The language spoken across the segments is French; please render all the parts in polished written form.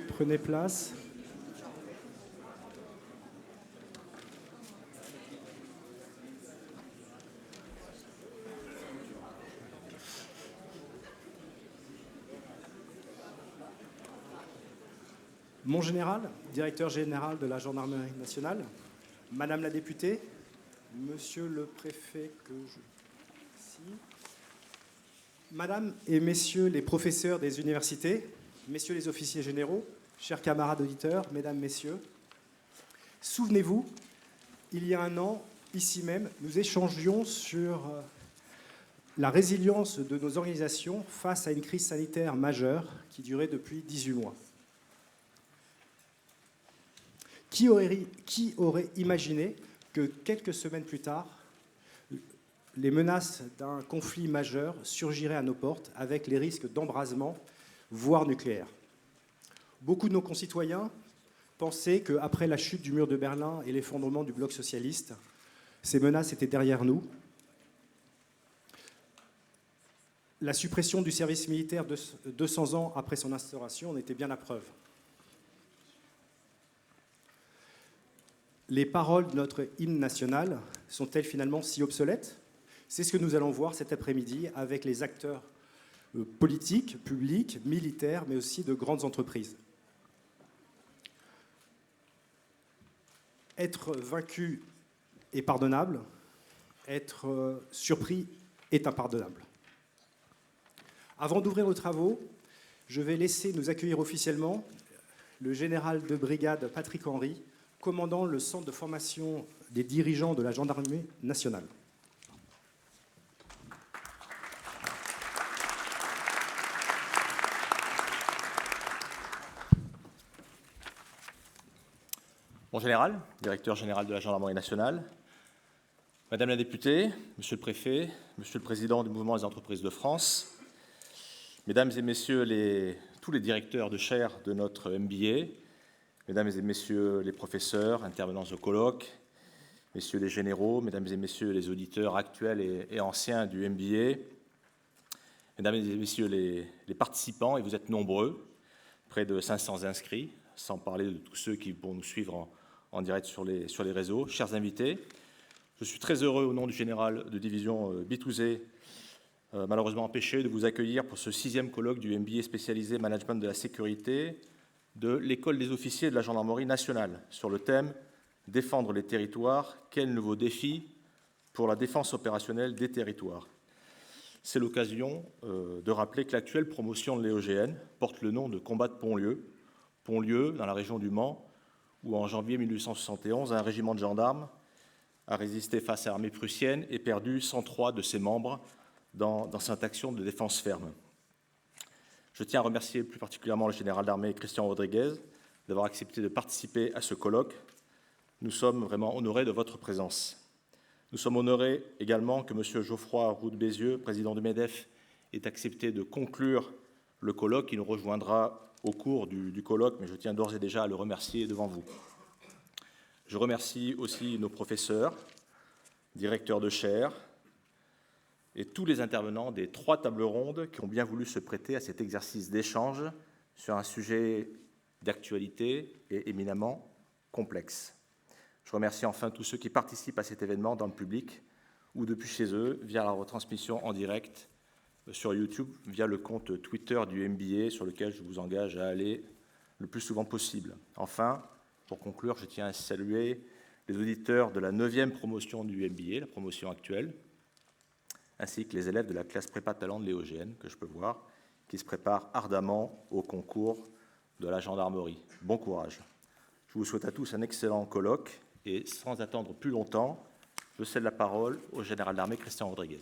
Prenez place. Mon général, directeur général de la Gendarmerie nationale, Madame la députée, Monsieur le préfet Madame et Messieurs les professeurs des universités, Messieurs les officiers généraux, chers camarades auditeurs, Mesdames, Messieurs, souvenez-vous, il y a un an, ici même, nous échangions sur la résilience de nos organisations face à une crise sanitaire majeure qui durait depuis 18 mois. Qui aurait imaginé que quelques semaines plus tard, les menaces d'un conflit majeur surgiraient à nos portes avec les risques d'embrasement, voire nucléaire. Beaucoup de nos concitoyens pensaient qu'après la chute du mur de Berlin et l'effondrement du bloc socialiste, ces menaces étaient derrière nous. La suppression du service militaire de 200 ans après son instauration en était bien la preuve. Les paroles de notre hymne national sont-elles finalement si obsolètes ? C'est ce que nous allons voir cet après-midi avec les acteurs politiques, publics, militaires, mais aussi de grandes entreprises. Être vaincu est pardonnable, être surpris est impardonnable. Avant d'ouvrir nos travaux, je vais laisser nous accueillir officiellement le général de brigade Patrick Henry, commandant le centre de formation des dirigeants de la Gendarmerie nationale. Mon général, directeur général de la Gendarmerie nationale, Madame la députée, Monsieur le préfet, Monsieur le président du mouvement des entreprises de France, Mesdames et Messieurs tous les directeurs de chaire de notre MBA, Mesdames et Messieurs les professeurs intervenant au colloque, Messieurs les généraux, Mesdames et Messieurs les auditeurs actuels et anciens du MBA, Mesdames et Messieurs les participants, et vous êtes nombreux, près de 500 inscrits, sans parler de tous ceux qui vont nous suivre en direct sur les réseaux. Chers invités, je suis très heureux, au nom du général de division Bitouzé, malheureusement empêché, de vous accueillir pour ce 6e colloque du MBA spécialisé Management de la sécurité de l'École des officiers de la Gendarmerie nationale, sur le thème « Défendre les territoires, quels nouveaux défis pour la défense opérationnelle des territoires ». C'est l'occasion de rappeler que l'actuelle promotion de l'EOGN porte le nom de combat de Pontlieu, dans la région du Mans, où en janvier 1871, un régiment de gendarmes a résisté face à l'armée prussienne et perdu 103 de ses membres dans cette action de défense ferme. Je tiens à remercier plus particulièrement le général d'armée Christian Rodriguez d'avoir accepté de participer à ce colloque. Nous sommes vraiment honorés de votre présence. Nous sommes honorés également que M. Geoffroy Roux de Bézieux, président du MEDEF, ait accepté de conclure le colloque. Il nous rejoindra au cours du colloque, mais je tiens d'ores et déjà à le remercier devant vous. Je remercie aussi nos professeurs, directeurs de chaire et tous les intervenants des 3 tables rondes qui ont bien voulu se prêter à cet exercice d'échange sur un sujet d'actualité et éminemment complexe. Je remercie enfin tous ceux qui participent à cet événement dans le public ou depuis chez eux via la retransmission en direct sur YouTube, via le compte Twitter du MBA sur lequel je vous engage à aller le plus souvent possible. Enfin, Pour conclure, je tiens à saluer les auditeurs de la 9e promotion du MBA, la promotion actuelle, ainsi que les élèves de la classe prépa talent de l'EOGN, que je peux voir, qui se préparent ardemment au concours de la gendarmerie. Bon courage. Je vous souhaite à tous un excellent colloque et sans attendre plus longtemps, je cède la parole au général d'armée Christian Rodriguez.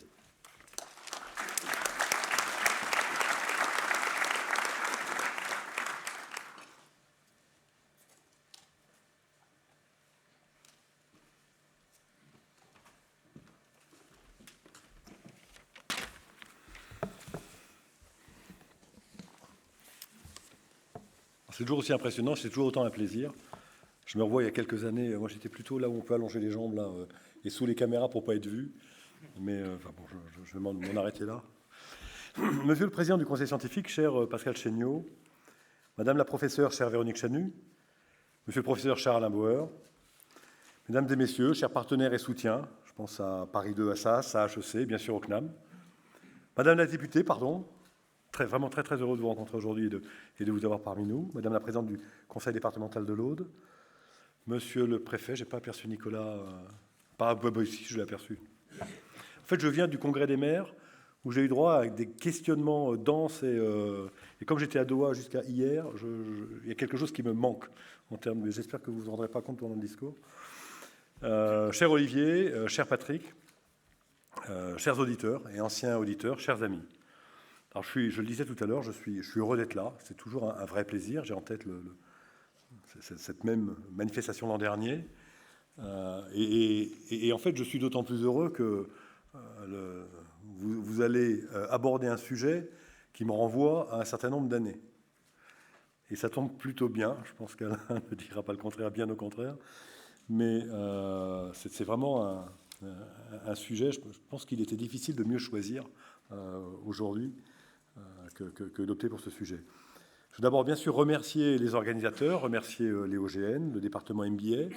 C'est toujours aussi impressionnant, c'est toujours autant un plaisir. Je me revois il y a quelques années, moi j'étais plutôt là où on peut allonger les jambes là, et sous les caméras pour ne pas être vu. Mais enfin, bon, je vais m'en arrêter là. Monsieur le Président du Conseil scientifique, cher Pascal Chéniaud, Madame la professeure, chère Véronique Chanu, Monsieur le professeur Charles Alain Bauer, Mesdames et Messieurs, chers partenaires et soutiens, je pense à Paris 2, à SAS, à HEC, bien sûr au CNAM, Madame la députée, vraiment très heureux de vous rencontrer aujourd'hui et de vous avoir parmi nous. Madame la présidente du conseil départemental de l'Aude, monsieur le préfet, je n'ai pas aperçu Nicolas, ici, je l'ai aperçu. En fait, je viens du congrès des maires où j'ai eu droit à des questionnements denses et comme j'étais à Doha jusqu'à hier, il y a quelque chose qui me manque en termes, mais j'espère que vous ne vous en rendrez pas compte pendant le discours. Cher Olivier, cher Patrick, chers auditeurs et anciens auditeurs, chers amis. Alors je le disais tout à l'heure, je suis heureux d'être là. C'est toujours un vrai plaisir. J'ai en tête cette même manifestation l'an dernier. Et en fait, je suis d'autant plus heureux que vous allez aborder un sujet qui me renvoie à un certain nombre d'années. Et ça tombe plutôt bien. Je pense qu'Alain ne dira pas le contraire, bien au contraire. Mais c'est vraiment un sujet, je pense qu'il était difficile de mieux choisir aujourd'hui que d'opter pour ce sujet. Je veux d'abord bien sûr remercier les organisateurs, remercier l'EOGN, le département MBA.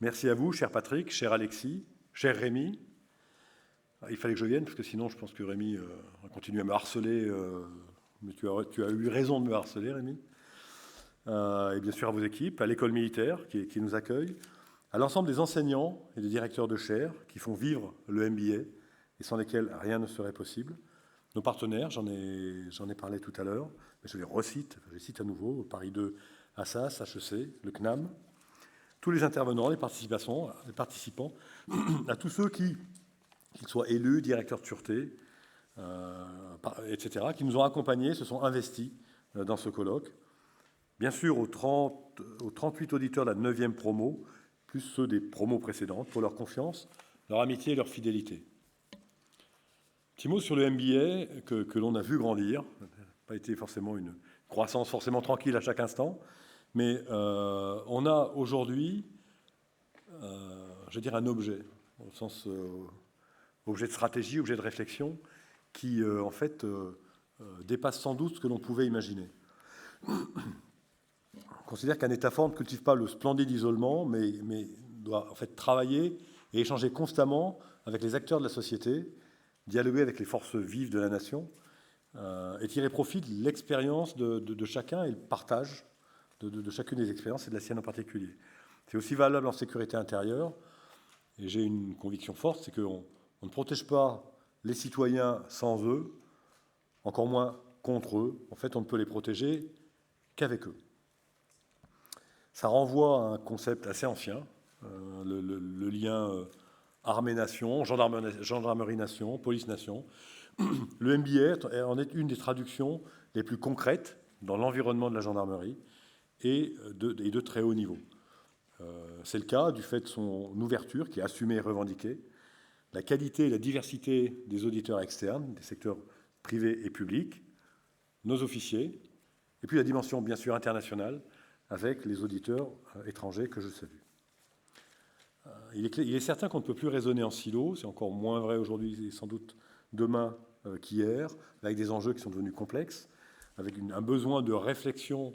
Merci à vous, cher Patrick, cher Alexis, cher Rémi. Il fallait que je vienne, parce que sinon je pense que Rémi continue à me harceler, mais tu as eu raison de me harceler, Rémi. Et bien sûr à vos équipes, à l'école militaire qui nous accueille, à l'ensemble des enseignants et des directeurs de chaires qui font vivre le MBA et sans lesquels rien ne serait possible. Nos partenaires, j'en ai parlé tout à l'heure, mais je les cite à nouveau, Paris 2, Assas, HEC, le CNAM, tous les intervenants, les participants, à tous ceux qu'ils soient élus, directeurs de sûreté, etc., qui nous ont accompagnés, se sont investis dans ce colloque. Bien sûr, aux 38 auditeurs de la 9e promo, plus ceux des promos précédentes, pour leur confiance, leur amitié et leur fidélité. Petit mot sur le MBA que l'on a vu grandir. Ça n'a pas été forcément une croissance forcément tranquille à chaque instant, mais on a aujourd'hui, je veux dire, un objet, au sens objet de stratégie, objet de réflexion, qui en fait dépasse sans doute ce que l'on pouvait imaginer. On considère qu'un État fort ne cultive pas le splendide isolement, mais doit en fait travailler et échanger constamment avec les acteurs de la société, dialoguer avec les forces vives de la nation et tirer profit de l'expérience de chacun et le partage de chacune des expériences et de la sienne en particulier. C'est aussi valable en sécurité intérieure et j'ai une conviction forte, c'est qu'on ne protège pas les citoyens sans eux, encore moins contre eux. En fait, on ne peut les protéger qu'avec eux. Ça renvoie à un concept assez ancien, le lien armée-nation, gendarmerie-nation, police-nation. Le MBA en est une des traductions les plus concrètes dans l'environnement de la gendarmerie et de très haut niveau. C'est le cas du fait de son ouverture, qui est assumée et revendiquée, la qualité et la diversité des auditeurs externes, des secteurs privés et publics, nos officiers, et puis la dimension bien sûr internationale, avec les auditeurs étrangers que je salue. Il est certain qu'on ne peut plus raisonner en silo, c'est encore moins vrai aujourd'hui et sans doute demain qu'hier, avec des enjeux qui sont devenus complexes, avec un besoin de réflexion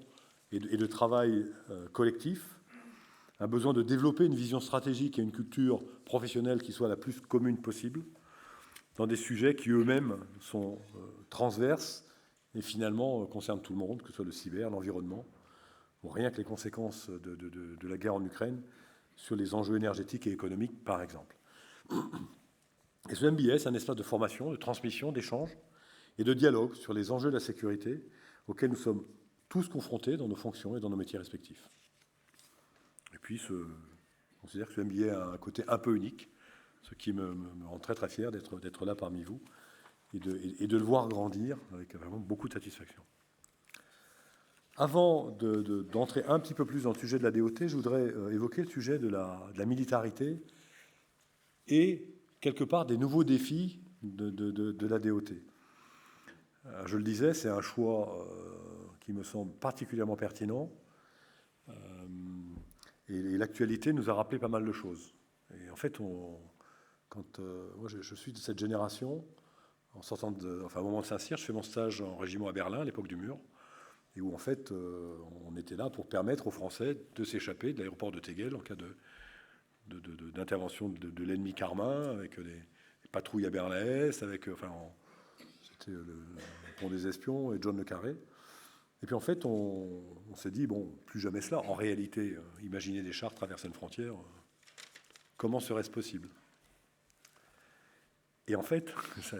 et de travail collectif, un besoin de développer une vision stratégique et une culture professionnelle qui soit la plus commune possible, dans des sujets qui eux-mêmes sont transverses et finalement concernent tout le monde, que ce soit le cyber, l'environnement rien que les conséquences de la guerre en Ukraine sur les enjeux énergétiques et économiques, par exemple. Et ce MBA, c'est un espace de formation, de transmission, d'échange et de dialogue sur les enjeux de la sécurité auxquels nous sommes tous confrontés dans nos fonctions et dans nos métiers respectifs. Et puis, je considère que ce MBA a un côté un peu unique, ce qui me rend très très fier d'être là parmi vous et de le voir grandir avec vraiment beaucoup de satisfaction. Avant d'entrer un petit peu plus dans le sujet de la DOT, je voudrais évoquer le sujet de la militarité et, quelque part, des nouveaux défis de la DOT. Je le disais, c'est un choix qui me semble particulièrement pertinent. Et l'actualité nous a rappelé pas mal de choses. Et en fait, moi je suis de cette génération, en sortant au moment de Saint-Cyr, je fais mon stage en régiment à Berlin, à l'époque du mur, et où en fait on était là pour permettre aux Français de s'échapper de l'aéroport de Tegel en cas d'intervention de l'ennemi carmin, avec des patrouilles à Berlin-Est, c'était le pont des espions et John le Carré. Et puis en fait, on s'est dit, bon, plus jamais cela. En réalité, imaginer des chars traverser une frontière, comment serait-ce possible? Et en fait,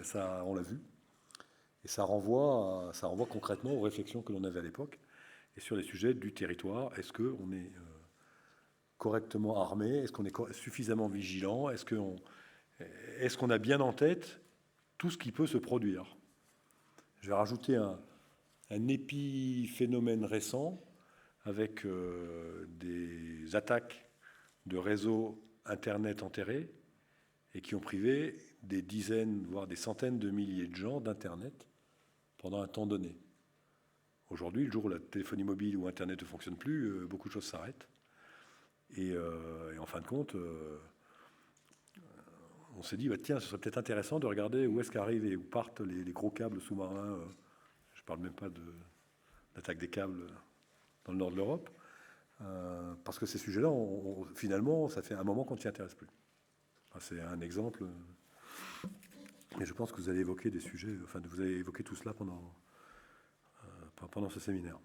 ça, on l'a vu, et ça renvoie concrètement aux réflexions que l'on avait à l'époque, et sur les sujets du territoire. Est-ce qu'on est correctement armé? Est-ce qu'on est suffisamment vigilant? Est-ce qu'on a bien en tête tout ce qui peut se produire? Je vais rajouter un épiphénomène récent avec des attaques de réseaux Internet enterrés et qui ont privé des dizaines, voire des centaines de milliers de gens d'Internet pendant un temps donné. Aujourd'hui, le jour où la téléphonie mobile ou Internet ne fonctionne plus, beaucoup de choses s'arrêtent. Et en fin de compte, on s'est dit, tiens, ce serait peut-être intéressant de regarder où est-ce qu'arrivent et où partent les gros câbles sous-marins. Je ne parle même pas d'attaque des câbles dans le nord de l'Europe, parce que ces sujets-là, finalement, ça fait un moment qu'on ne s'y intéresse plus. C'est un exemple, mais je pense que vous allez évoquer des sujets, vous allez évoquer tout cela pendant ce séminaire.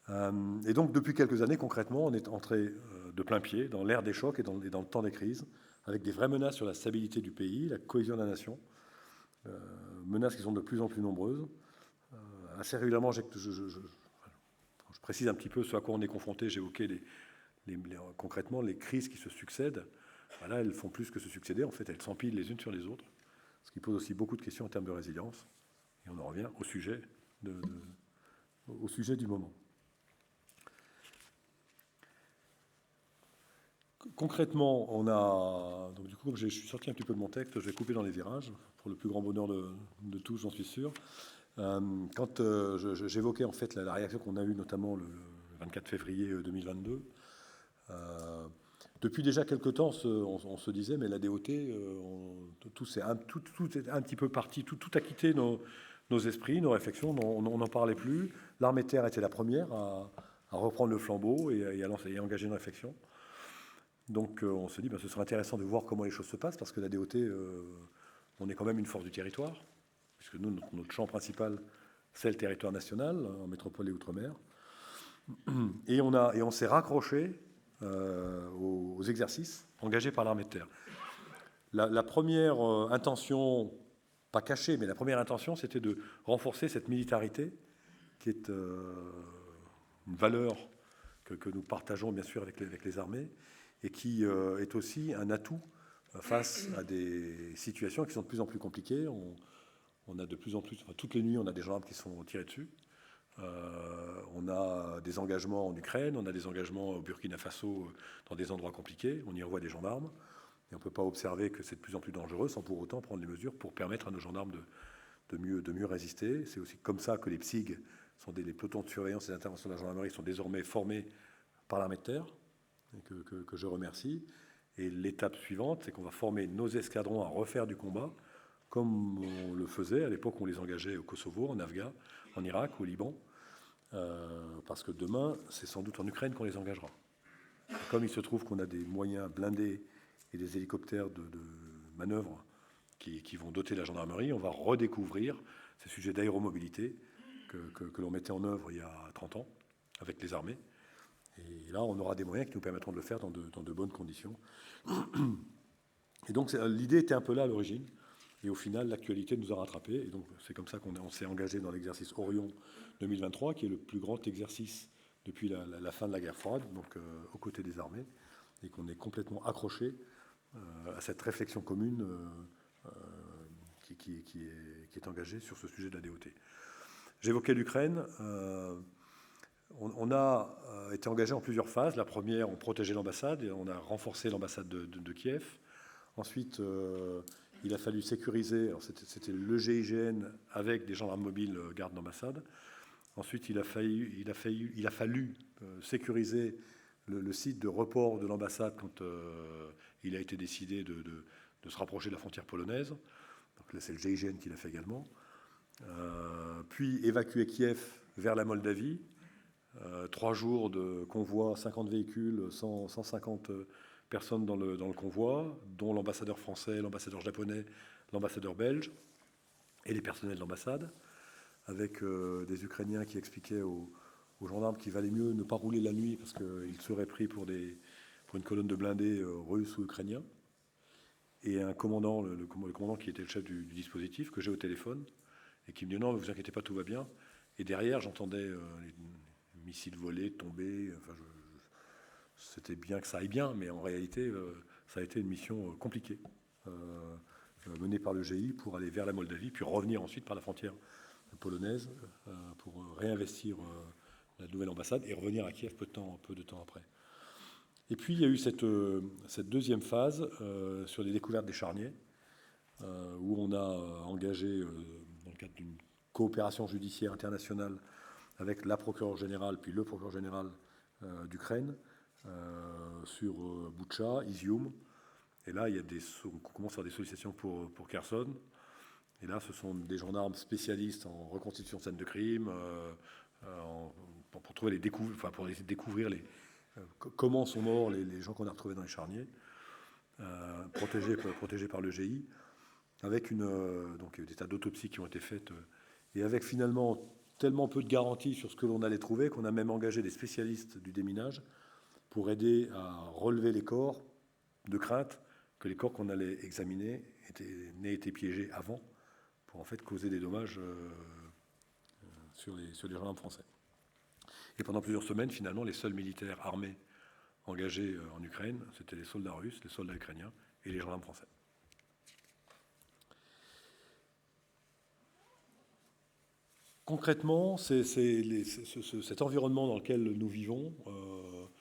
Et donc, depuis quelques années, concrètement, on est entré de plein pied dans l'ère des chocs et dans le temps des crises, avec des vraies menaces sur la stabilité du pays, la cohésion de la nation, menaces qui sont de plus en plus nombreuses. Assez régulièrement, je précise un petit peu ce à quoi on est confronté. J'évoquais concrètement les crises qui se succèdent. Là, elles font plus que se succéder. En fait, elles s'empilent les unes sur les autres, ce qui pose aussi beaucoup de questions en termes de résilience. Et on en revient au sujet du moment. Concrètement, donc du coup, comme je suis sorti un petit peu de mon texte, je vais couper dans les virages, pour le plus grand bonheur de tous, j'en suis sûr. Quand j'évoquais en fait la réaction qu'on a eue notamment le 24 février 2022, depuis déjà quelque temps, on se disait, mais la DOT, tout est un petit peu parti, tout a quitté nos esprits, nos réflexions, on n'en parlait plus. L'armée de terre était la première à reprendre le flambeau et à engager une réflexion. Donc on se dit, ce serait intéressant de voir comment les choses se passent, parce que la DOT, on est quand même une force du territoire, puisque nous, notre champ principal, c'est le territoire national, en métropole et outre-mer. Et on s'est raccroché aux exercices engagés par l'armée de terre. La première intention, pas cachée, mais la première intention, c'était de renforcer cette militarité, qui est une valeur que nous partageons bien sûr avec les armées, et qui est aussi un atout face à des situations qui sont de plus en plus compliquées. On a de plus en plus, toutes les nuits, on a des gendarmes qui sont tirés dessus. On a des engagements en Ukraine, on a des engagements au Burkina Faso dans des endroits compliqués. On y envoie des gendarmes. Et on ne peut pas observer que c'est de plus en plus dangereux sans pour autant prendre les mesures pour permettre à nos gendarmes de mieux résister. C'est aussi comme ça que les PSIG, les pelotons de surveillance et d'intervention de la gendarmerie, sont désormais formés par l'armée de terre, que je remercie. Et l'étape suivante, c'est qu'on va former nos escadrons à refaire du combat, comme on le faisait à l'époque où on les engageait au Kosovo, en Afghanistan, en Irak, au Liban, parce que demain, c'est sans doute en Ukraine qu'on les engagera. Et comme il se trouve qu'on a des moyens blindés et des hélicoptères de manœuvre qui vont doter la gendarmerie, on va redécouvrir ces sujets d'aéromobilité que l'on mettait en œuvre il y a 30 ans, avec les armées. Et là, on aura des moyens qui nous permettront de le faire dans de bonnes conditions. Et donc, l'idée était un peu là à l'origine. Et au final, l'actualité nous a rattrapés. Et donc, c'est comme ça qu'on s'est engagé dans l'exercice Orion 2023, qui est le plus grand exercice depuis la fin de la guerre froide, donc aux côtés des armées, et qu'on est complètement accroché à cette réflexion commune qui est engagée sur ce sujet de la DOT. J'évoquais l'Ukraine. On a été engagé en plusieurs phases. La première, on protégeait l'ambassade et on a renforcé l'ambassade de Kiev. Ensuite, il a fallu sécuriser, c'était le GIGN avec des gendarmes mobiles garde d'ambassade. Ensuite, il a fallu sécuriser le site de report de l'ambassade quand il a été décidé de se rapprocher de la frontière polonaise. Donc là, c'est le GIGN qui l'a fait également. Puis évacuer Kiev vers la Moldavie. 3 jours de convoi, 50 véhicules, 150 personnes dans le convoi, dont l'ambassadeur français, l'ambassadeur japonais, l'ambassadeur belge et les personnels de l'ambassade, avec des Ukrainiens qui expliquaient aux gendarmes qu'il valait mieux ne pas rouler la nuit parce qu'ils seraient pris pour une colonne de blindés russes ou ukrainiens. Et un commandant, le commandant qui était le chef du dispositif, que j'ai au téléphone, et qui me dit « Non, ne vous inquiétez pas, tout va bien ». Et derrière, j'entendais les missiles voler, tomber. Enfin, c'était bien que ça aille bien, mais en réalité, ça a été une mission compliquée, menée par le GI pour aller vers la Moldavie, puis revenir ensuite par la frontière polonaise pour réinvestir la nouvelle ambassade et revenir à Kiev peu de temps après. Et puis, il y a eu cette deuxième phase sur les découvertes des charniers, où on a engagé, dans le cadre d'une coopération judiciaire internationale, avec la procureure générale, puis le procureur général d'Ukraine, sur Boutcha, Izium. Et là, on commence à faire des sollicitations pour Kherson. Et là, ce sont des gendarmes spécialistes en reconstitution de scènes de crime, pour trouver pour essayer de découvrir comment sont morts les gens qu'on a retrouvés dans les charniers, protégés par le GI, avec donc des tas d'autopsies qui ont été faites, et avec finalement tellement peu de garanties sur ce que l'on allait trouver qu'on a même engagé des spécialistes du déminage pour aider à relever les corps, de crainte que les corps qu'on allait examiner n'aient été piégés avant, pour en fait causer des dommages sur les gendarmes français. Et pendant plusieurs semaines, finalement, les seuls militaires armés engagés en Ukraine, c'était les soldats russes, les soldats ukrainiens et les gendarmes français. Concrètement, cet environnement dans lequel nous vivons,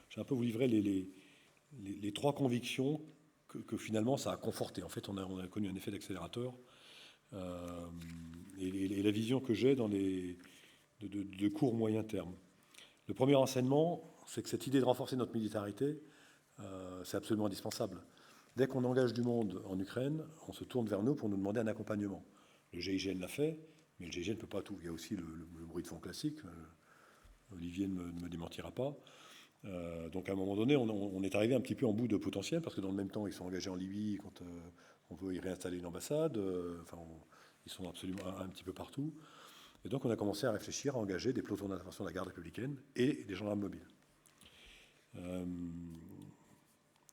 j'ai un peu vous livrer les 3 convictions que finalement ça a conforté. En fait, on a connu un effet d'accélérateur. Et la vision que j'ai de court moyen terme. Le premier enseignement, c'est que cette idée de renforcer notre militarité, c'est absolument indispensable. Dès qu'on engage du monde en Ukraine, on se tourne vers nous pour nous demander un accompagnement. Le GIGN l'a fait, mais le GIGN ne peut pas tout. Il y a aussi le bruit de fond classique. Olivier ne me démentira pas. Donc à un moment donné, on est arrivé un petit peu en bout de potentiel, parce que dans le même temps, ils sont engagés en Libye quand on veut y réinstaller une ambassade. Ils sont absolument un petit peu partout. Et donc on a commencé à réfléchir à engager des pelotons d'intervention de la garde républicaine et des gendarmes mobiles.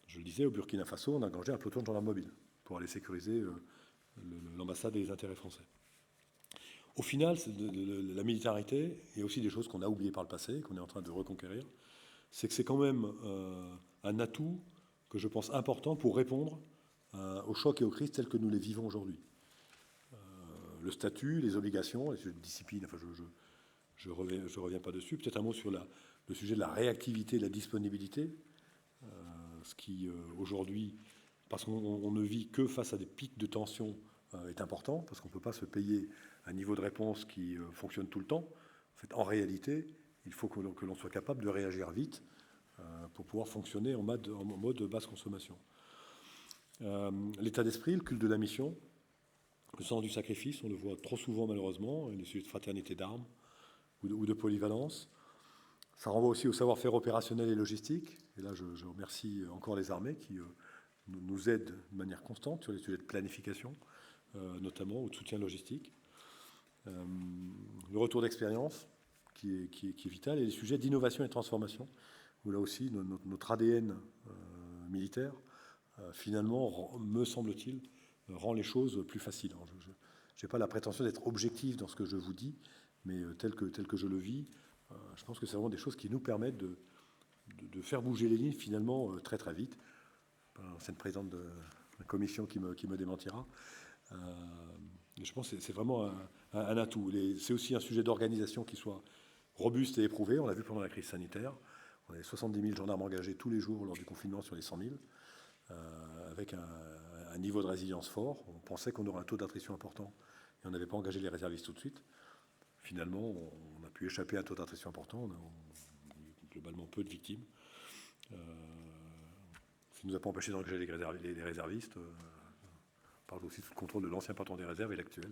Je le disais, au Burkina Faso, on a engagé un peloton de gendarmes mobiles pour aller sécuriser l'ambassade et les intérêts français. Au final, la militarité, il y a aussi des choses qu'on a oubliées par le passé, qu'on est en train de reconquérir, c'est que c'est quand même un atout que je pense important pour répondre aux chocs et aux crises tels que nous les vivons aujourd'hui. Le statut, les obligations, les disciplines, enfin je reviens pas dessus. Peut-être un mot sur le sujet de la réactivité, de la disponibilité, ce qui aujourd'hui, parce qu'on ne vit que face à des pics de tension, est important, parce qu'on ne peut pas se payer un niveau de réponse qui fonctionne tout le temps. En fait, en réalité, il faut que l'on soit capable de réagir vite pour pouvoir fonctionner en mode basse consommation. L'état d'esprit, le culte de la mission, le sens du sacrifice, on le voit trop souvent malheureusement, une sujet de fraternité d'armes ou de polyvalence. Ça renvoie aussi au savoir-faire opérationnel et logistique. Et là, je remercie encore les armées qui nous aident de manière constante sur les sujets de planification, notamment, ou de soutien logistique. Le retour d'expérience, qui est vital, et les sujets d'innovation et de transformation, où là aussi notre ADN militaire, finalement, me semble-t-il, rend les choses plus faciles. Je n'ai pas la prétention d'être objectif dans ce que je vous dis, mais tel que je le vis, je pense que c'est vraiment des choses qui nous permettent de faire bouger les lignes, finalement, très très vite. C'est une présidente de la commission qui me démentira. Je pense que c'est vraiment un atout. C'est aussi un sujet d'organisation qui soit robuste et éprouvé. On l'a vu pendant la crise sanitaire. On avait 70 000 gendarmes engagés tous les jours lors du confinement sur les 100 000, avec un niveau de résilience fort. On pensait qu'on aurait un taux d'attrition important et on n'avait pas engagé les réservistes tout de suite. Finalement, on a pu échapper à un taux d'attrition important. On a eu globalement peu de victimes. Ça ne nous a pas empêché d'engager les réservistes. On parle aussi sous le contrôle de l'ancien patron des réserves et l'actuel.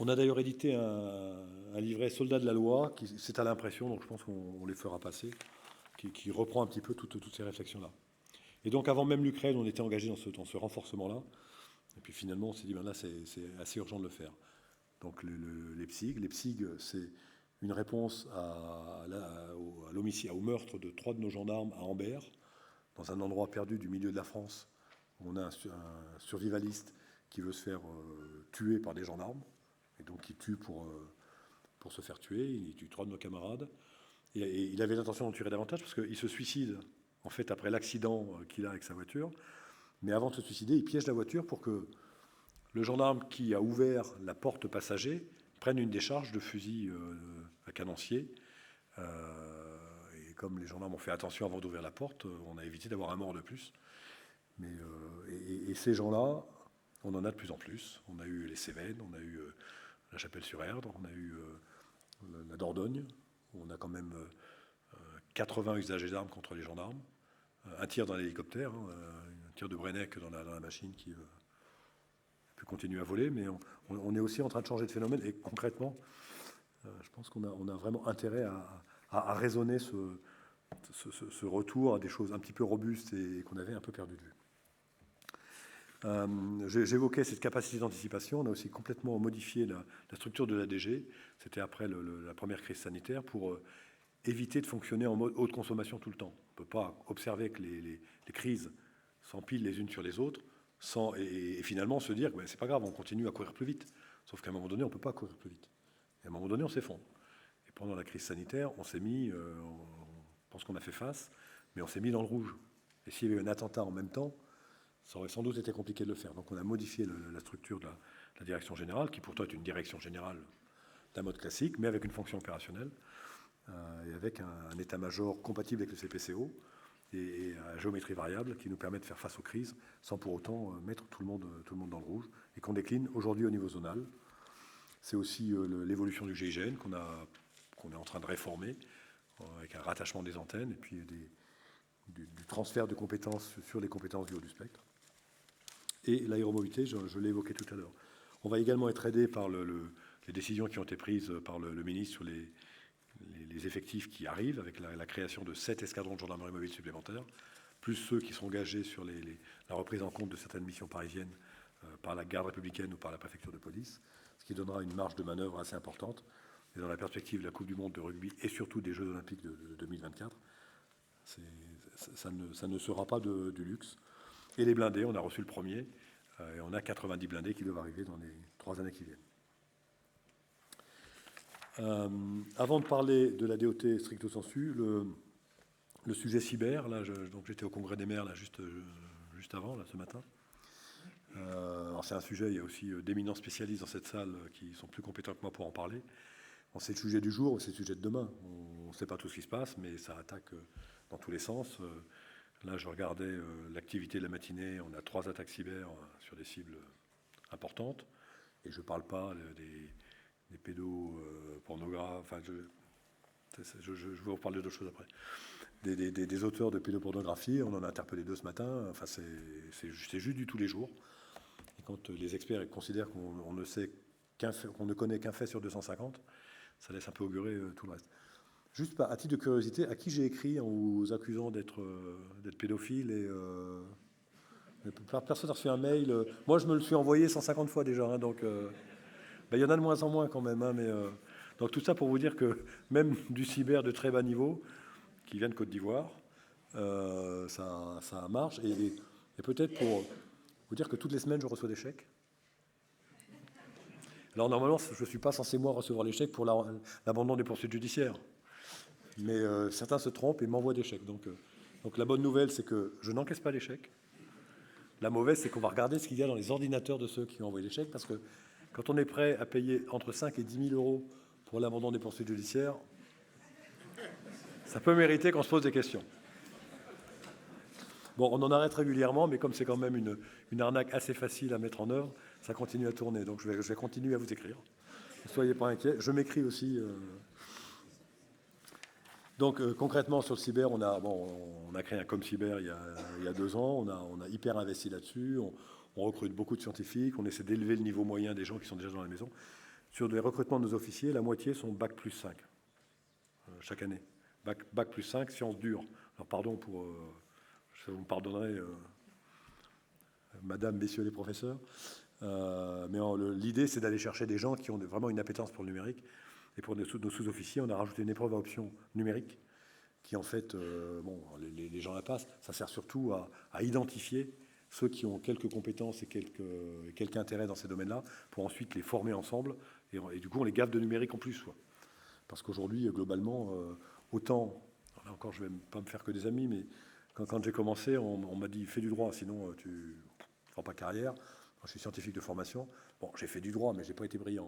On a d'ailleurs édité un livret Soldats de la loi, c'est à l'impression, donc je pense qu'on les fera passer, qui reprend un petit peu toutes ces réflexions-là. Et donc avant même l'Ukraine, on était engagé dans ce renforcement-là. Et puis finalement, on s'est dit, ben là, c'est assez urgent de le faire. Donc les PSIG, c'est une réponse à l'homicide, au meurtre de 3 de nos gendarmes à Ambert, dans un endroit perdu du milieu de la France. On a un survivaliste qui veut se faire tuer par des gendarmes, et donc il tue pour se faire tuer. Il tue 3 de nos camarades. Et il avait l'intention d'en tuer davantage, parce qu'il se suicide, en fait, après l'accident qu'il a avec sa voiture. Mais avant de se suicider, il piège la voiture pour que le gendarme qui a ouvert la porte passager prenne une décharge de fusil à canoncier. Et comme les gendarmes ont fait attention avant d'ouvrir la porte, on a évité d'avoir un mort de plus. Et ces gens-là, on en a de plus en plus. On a eu les Cévennes, on a eu la Chapelle-sur-Erdre, on a eu la Dordogne, où on a quand même 80 usagers d'armes contre les gendarmes, un tir dans l'hélicoptère, un tir de Brenneck dans la machine qui peut continuer à voler, mais on est aussi en train de changer de phénomène, et concrètement, je pense qu'on a vraiment intérêt à raisonner ce retour à des choses un petit peu robustes et qu'on avait un peu perdu de vue. J'évoquais cette capacité d'anticipation. On a aussi complètement modifié la structure de l'ADG. C'était après la première crise sanitaire pour éviter de fonctionner en mode haute consommation tout le temps. On ne peut pas observer que les crises s'empilent les unes sur les autres et finalement se dire que ben, c'est pas grave, on continue à courir plus vite. Sauf qu'à un moment donné, on ne peut pas courir plus vite. Et à un moment donné, on s'effondre. Et pendant la crise sanitaire, on s'est mis, on pense qu'on a fait face, mais on s'est mis dans le rouge. Et s'il y avait eu un attentat en même temps, ça aurait sans doute été compliqué de le faire. Donc on a modifié la structure de la direction générale, qui pourtant est une direction générale d'un mode classique, mais avec une fonction opérationnelle, et avec un état-major compatible avec le CPCO, et à géométrie variable, qui nous permet de faire face aux crises, sans pour autant mettre tout le monde dans le rouge, et qu'on décline aujourd'hui au niveau zonal. C'est aussi l'évolution du GIGN qu'on est en train de réformer, avec un rattachement des antennes, et puis du transfert de compétences sur les compétences du haut du spectre. Et l'aéromobilité, je l'ai évoqué tout à l'heure. On va également être aidé par les décisions qui ont été prises par le ministre sur les effectifs qui arrivent, avec la création de 7 escadrons de gendarmerie mobile supplémentaires, plus ceux qui sont engagés sur la reprise en compte de certaines missions parisiennes par la garde républicaine ou par la préfecture de police, ce qui donnera une marge de manœuvre assez importante. Et dans la perspective de la Coupe du Monde de rugby et surtout des Jeux Olympiques de 2024, ça ne sera pas du luxe. Et les blindés, on a reçu le premier, et on a 90 blindés qui doivent arriver dans les 3 années qui viennent. Avant de parler de la DOT stricto sensu, le sujet cyber, là, donc j'étais au Congrès des maires là, juste avant, là, ce matin. Alors c'est un sujet, il y a aussi d'éminents spécialistes dans cette salle qui sont plus compétents que moi pour en parler. Bon, c'est le sujet du jour, c'est le sujet de demain. On ne sait pas tout ce qui se passe, mais ça attaque dans tous les sens. Là, je regardais l'activité de la matinée. On a 3 attaques cyber sur des cibles importantes. Et je ne parle pas des pédopornographes. Enfin, je vous reparler d'autres choses après. Des auteurs de pédopornographie. On en a interpellé 2 ce matin. Enfin, c'est juste du tous les jours. Et quand les experts considèrent qu'on ne connaît qu'un fait sur 250, ça laisse un peu augurer tout le reste. Juste à titre de curiosité, à qui j'ai écrit en vous accusant d'être pédophile et personne n'a reçu un mail. Moi, je me le suis envoyé 150 fois déjà, hein, donc il y en a de moins en moins quand même. Hein, mais Donc tout ça pour vous dire que même du cyber de très bas niveau, qui vient de Côte d'Ivoire, ça marche. Et peut-être pour vous dire que toutes les semaines, je reçois des chèques. Alors normalement, je ne suis pas censé, moi, recevoir les chèques pour l'abandon des poursuites judiciaires. Mais certains se trompent et m'envoient des chèques. Donc la bonne nouvelle, c'est que je n'encaisse pas les chèques. La mauvaise, c'est qu'on va regarder ce qu'il y a dans les ordinateurs de ceux qui ont envoyé les chèques, parce que quand on est prêt à payer entre 5 et 10 000 euros pour l'abandon des poursuites judiciaires, ça peut mériter qu'on se pose des questions. Bon, on en arrête régulièrement, mais comme c'est quand même une arnaque assez facile à mettre en œuvre, ça continue à tourner. Donc je vais continuer à vous écrire. Ne soyez pas inquiets. Je m'écris aussi. Donc concrètement sur le cyber, on a créé un ComCyber il y a 2 ans. On a hyper investi là-dessus. On recrute beaucoup de scientifiques. On essaie d'élever le niveau moyen des gens qui sont déjà dans la maison. Sur les recrutements de nos officiers, la moitié sont Bac plus 5 chaque année. Bac plus 5, sciences dures. Alors pardon pour... vous me pardonnerez, madame, messieurs les professeurs. Mais l'idée, c'est d'aller chercher des gens qui ont vraiment une appétence pour le numérique. Et pour nos sous-officiers, on a rajouté une épreuve à option numérique qui, en fait, les gens la passent. Ça sert surtout à identifier ceux qui ont quelques compétences et quelques intérêts dans ces domaines-là pour ensuite les former ensemble. Et du coup, on les gave de numérique en plus. Quoi. Parce qu'aujourd'hui, globalement, autant... Là encore, je ne vais pas me faire que des amis, mais quand j'ai commencé, on m'a dit « fais du droit, sinon tu ne feras pas carrière ». Je suis scientifique de formation. Bon, j'ai fait du droit, mais je n'ai pas été brillant.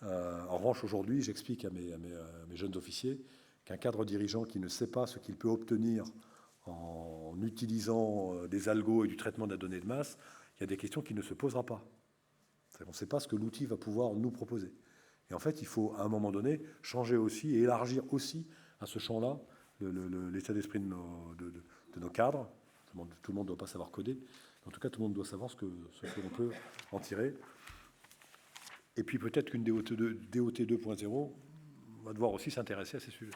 Hein. En revanche, aujourd'hui, j'explique à mes jeunes officiers qu'un cadre dirigeant qui ne sait pas ce qu'il peut obtenir en utilisant des algos et du traitement de la donnée de masse, il y a des questions qui ne se posera pas. On ne sait pas ce que l'outil va pouvoir nous proposer. Et en fait, il faut, à un moment donné, changer aussi et élargir aussi à ce champ-là l'état d'esprit de nos cadres. Tout le monde ne doit pas savoir coder. En tout cas, tout le monde doit savoir ce que l'on peut en tirer. Et puis peut-être qu'une DOT 2.0 va devoir aussi s'intéresser à ces sujets.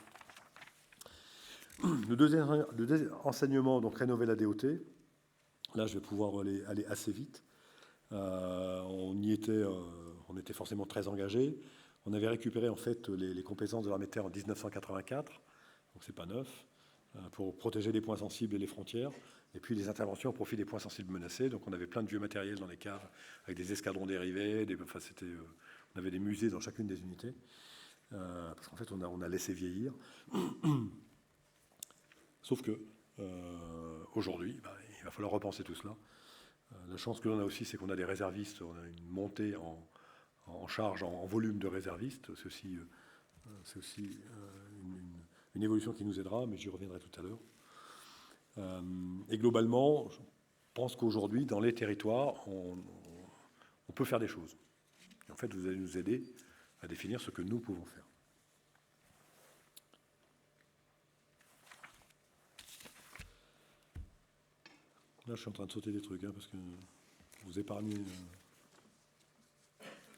Le deuxième enseignement, donc rénover la DOT. Là, je vais pouvoir aller assez vite. On était forcément très engagés. On avait récupéré en fait les compétences de l'armée de terre en 1984, donc c'est pas neuf, pour protéger les points sensibles et les frontières. Et puis les interventions au profit des points sensibles menacés. Donc on avait plein de vieux matériels dans les caves, avec des escadrons dérivés. On avait des musées dans chacune des unités. Parce qu'en fait, on a laissé vieillir. Sauf que aujourd'hui, il va falloir repenser tout cela. La chance que l'on a aussi, c'est qu'on a des réservistes. On a une montée en charge, en volume de réservistes. C'est aussi une évolution qui nous aidera, mais j'y reviendrai tout à l'heure. Et globalement, je pense qu'aujourd'hui, dans les territoires, on peut faire des choses. Et en fait, vous allez nous aider à définir ce que nous pouvons faire. Là, je suis en train de sauter des trucs, parce que vous épargnez...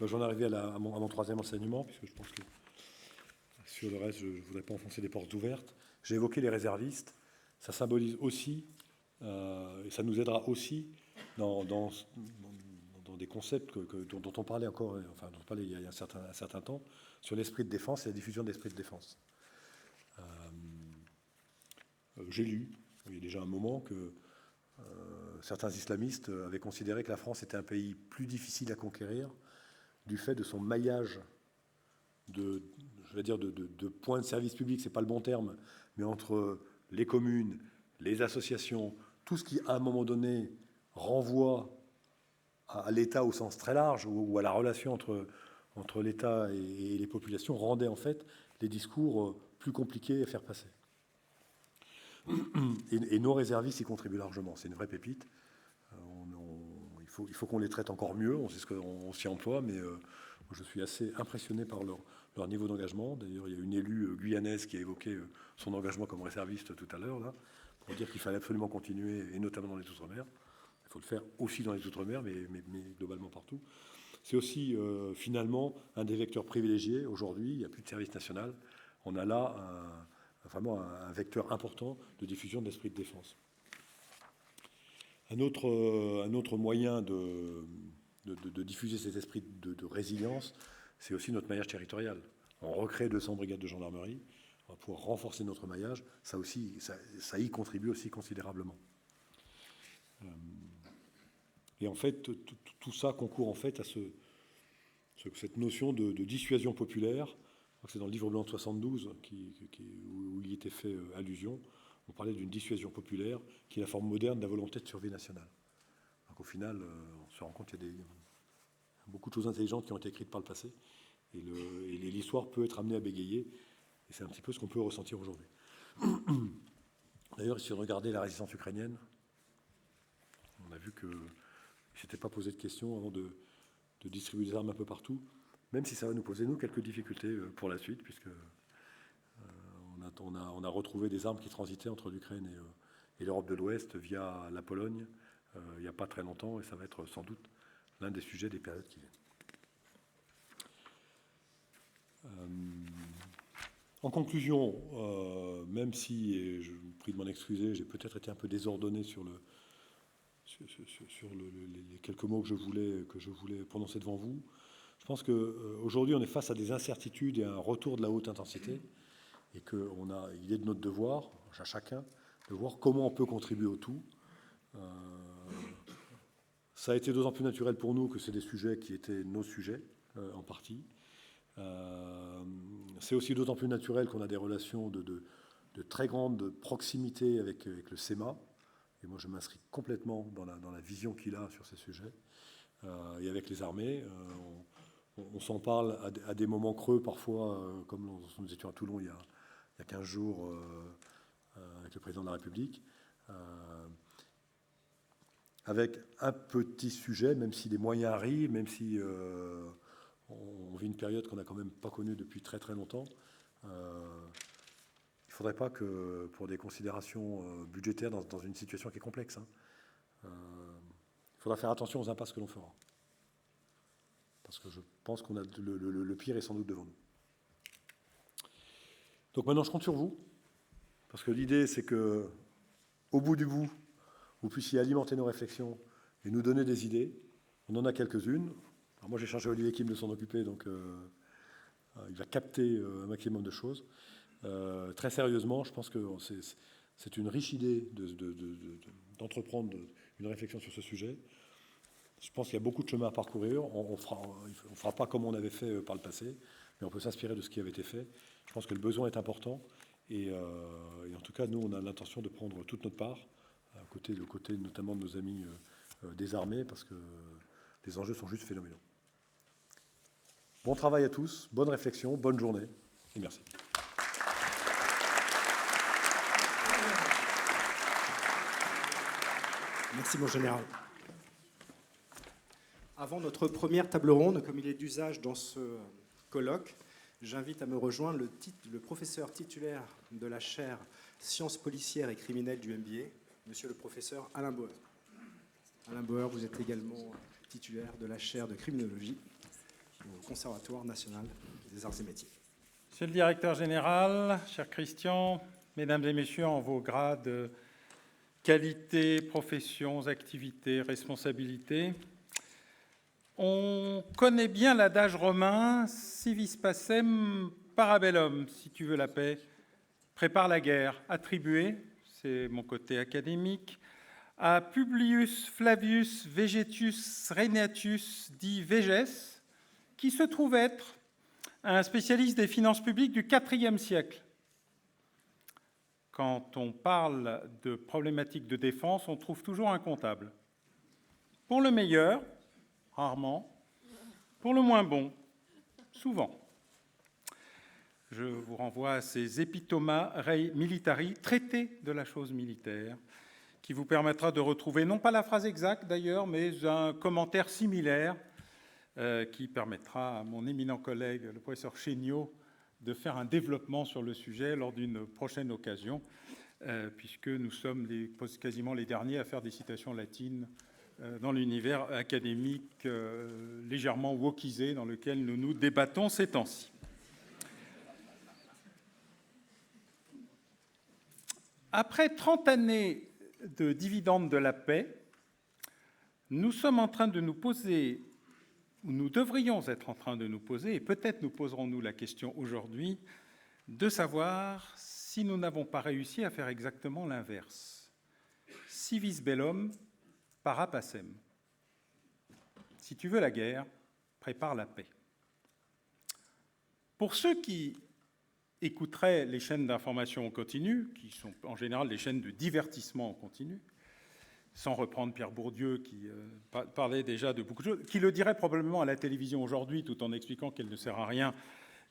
J'en arrive à mon troisième enseignement, puisque je pense que sur le reste, je ne voudrais pas enfoncer des portes ouvertes. J'ai évoqué les réservistes. Ça symbolise aussi, et ça nous aidera aussi dans des concepts dont on parlait encore, enfin dont on parlait il y a un certain temps, sur l'esprit de défense et la diffusion de l'esprit de défense. J'ai lu, il y a déjà un moment, que certains islamistes avaient considéré que la France était un pays plus difficile à conquérir du fait de son maillage de points de service public, c'est pas le bon terme, mais entre les communes, les associations, tout ce qui, à un moment donné, renvoie à l'État au sens très large, ou à la relation entre l'État et les populations, rendait en fait les discours plus compliqués à faire passer. Et nos réservistes y contribuent largement. C'est une vraie pépite. Il faut qu'on les traite encore mieux. On sait ce qu'on s'y emploie, mais je suis assez impressionné par leur niveau d'engagement. D'ailleurs, il y a une élue guyanaise qui a évoqué son engagement comme réserviste tout à l'heure, là, pour dire qu'il fallait absolument continuer, et notamment dans les Outre-mer. Il faut le faire aussi dans les Outre-mer, mais globalement partout. C'est aussi, finalement, un des vecteurs privilégiés. Aujourd'hui, il n'y a plus de service national. On a là vraiment un vecteur important de diffusion de l'esprit de défense. Un autre moyen de diffuser cet esprit de résilience, c'est aussi notre maillage territorial. On recrée 200 brigades de gendarmerie. On va pouvoir renforcer notre maillage. Ça aussi, ça y contribue aussi considérablement. Et en fait, tout ça concourt en fait à cette notion de dissuasion populaire. C'est dans le livre blanc de 72 où il y était fait allusion. On parlait d'une dissuasion populaire qui est la forme moderne de la volonté de survie nationale. Donc au final, on se rend compte qu'il y a beaucoup de choses intelligentes qui ont été écrites par le passé. Et l'histoire peut être amenée à bégayer. Et c'est un petit peu ce qu'on peut ressentir aujourd'hui. D'ailleurs, si on regardait la résistance ukrainienne, on a vu qu'il ne s'était pas posé de questions avant de distribuer des armes un peu partout, même si ça va nous poser, nous, quelques difficultés pour la suite, puisque on a retrouvé des armes qui transitaient entre l'Ukraine et l'Europe de l'Ouest via la Pologne il n'y a pas très longtemps, et ça va être sans doute l'un des sujets des périodes qui viennent. En conclusion, même si, et je vous prie de m'en excuser, j'ai peut-être été un peu désordonné sur les quelques mots que je voulais prononcer devant vous, je pense qu'aujourd'hui, on est face à des incertitudes et à un retour de la haute intensité, et il est de notre devoir, à chacun, de voir comment on peut contribuer au tout. Ça a été d'autant plus naturel pour nous que c'est des sujets qui étaient nos sujets, en partie. C'est aussi d'autant plus naturel qu'on a des relations de très grande proximité avec le CEMA. Et moi, je m'inscris complètement dans la vision qu'il a sur ces sujets. Et avec les armées, on s'en parle à des moments creux parfois, comme nous étions à Toulon il y a 15 jours avec le président de la République. Avec un petit sujet, même si les moyens arrivent, même si on vit une période qu'on n'a quand même pas connue depuis très très longtemps. Il ne faudrait pas que, pour des considérations budgétaires dans une situation qui est complexe, il faudra faire attention aux impasses que l'on fera. Parce que je pense qu'on a le pire est sans doute devant nous. Donc maintenant, je compte sur vous, parce que l'idée, c'est que, au bout du bout, vous puissiez alimenter nos réflexions et nous donner des idées. On en a quelques-unes. Alors moi, j'ai chargé Olivier Kim de s'en occuper, donc il va capter un maximum de choses. Très sérieusement, je pense que c'est une riche idée d'entreprendre une réflexion sur ce sujet. Je pense qu'il y a beaucoup de chemin à parcourir. On fera pas comme on avait fait par le passé, mais on peut s'inspirer de ce qui avait été fait. Je pense que le besoin est important. Et en tout cas, nous, on a l'intention de prendre toute notre part, le côté notamment de nos amis des armées, parce que les enjeux sont juste phénoménaux. Bon travail à tous, bonne réflexion, bonne journée, et merci. Merci, mon général. Avant notre première table ronde, comme il est d'usage dans ce colloque, j'invite à me rejoindre le professeur titulaire de la chaire Sciences policières et criminelles du MBA, monsieur le professeur Alain Bauer. Alain Bauer, vous êtes également titulaire de la chaire de criminologie au Conservatoire national des arts et métiers. Monsieur le directeur général, cher Christian, mesdames et messieurs, en vos grades, qualités, professions, activités, responsabilités, on connaît bien l'adage romain « si vis pacem, parabellum », si tu veux la paix, prépare la guerre, attribué, c'est mon côté académique, à Publius Flavius Vegetus Rhenatius dit Végès, qui se trouve être un spécialiste des finances publiques du IVe siècle. Quand on parle de problématiques de défense, on trouve toujours un comptable. Pour le meilleur, rarement. Pour le moins bon, souvent. Je vous renvoie à ces Epitoma Rei Militari, traité de la chose militaire, qui vous permettra de retrouver, non pas la phrase exacte d'ailleurs, mais un commentaire similaire qui permettra à mon éminent collègue, le professeur Chéniaud, de faire un développement sur le sujet lors d'une prochaine occasion, puisque nous sommes quasiment les derniers à faire des citations latines dans l'univers académique légèrement wokisé dans lequel nous nous débattons ces temps-ci. Après 30 années de dividendes de la paix, nous sommes en train de nous poser où nous devrions être en train de nous poser, et peut-être nous poserons-nous la question aujourd'hui, de savoir si nous n'avons pas réussi à faire exactement l'inverse. Si vis bellum, para pacem. Si tu veux la guerre, prépare la paix. Pour ceux qui écouteraient les chaînes d'information en continu, qui sont en général des chaînes de divertissement en continu, sans reprendre Pierre Bourdieu qui parlait déjà de beaucoup de choses, qui le dirait probablement à la télévision aujourd'hui tout en expliquant qu'elle ne sert à rien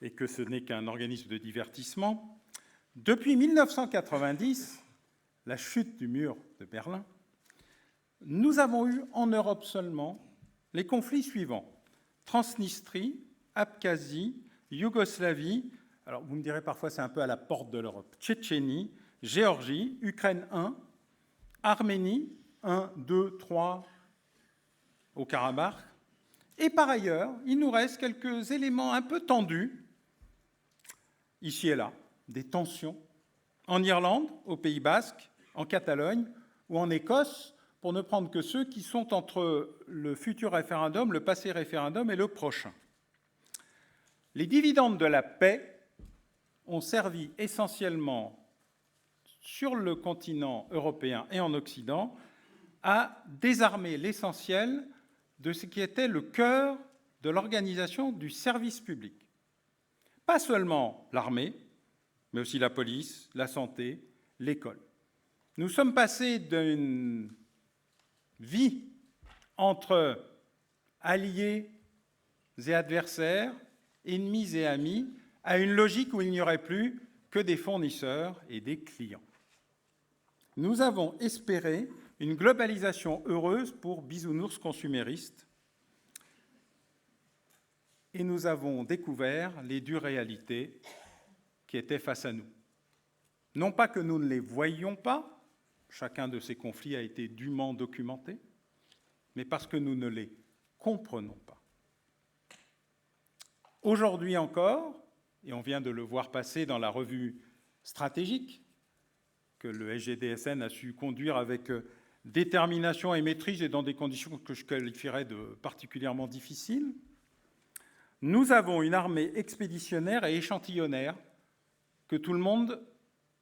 et que ce n'est qu'un organisme de divertissement. Depuis 1990, la chute du mur de Berlin, nous avons eu en Europe seulement les conflits suivants: Transnistrie, Abkhazie, Yougoslavie, alors vous me direz parfois c'est un peu à la porte de l'Europe, Tchétchénie, Géorgie, Ukraine 1, Arménie, 1, 2, 3 au Karabakh. Et par ailleurs, il nous reste quelques éléments un peu tendus, ici et là, des tensions, en Irlande, au Pays Basque, en Catalogne ou en Écosse, pour ne prendre que ceux qui sont entre le futur référendum, le passé référendum et le prochain. Les dividendes de la paix ont servi essentiellement sur le continent européen et en Occident à désarmer l'essentiel de ce qui était le cœur de l'organisation du service public. Pas seulement l'armée, mais aussi la police, la santé, l'école. Nous sommes passés d'une vie entre alliés et adversaires, ennemis et amis, à une logique où il n'y aurait plus que des fournisseurs et des clients. Nous avons espéré une globalisation heureuse pour bisounours consuméristes et nous avons découvert les dures réalités qui étaient face à nous. Non pas que nous ne les voyions pas, chacun de ces conflits a été dûment documenté, mais parce que nous ne les comprenons pas. Aujourd'hui encore, et on vient de le voir passer dans la revue stratégique que le SGDSN a su conduire avec détermination et maîtrise et dans des conditions que je qualifierais de particulièrement difficiles, nous avons une armée expéditionnaire et échantillonnaire que tout le monde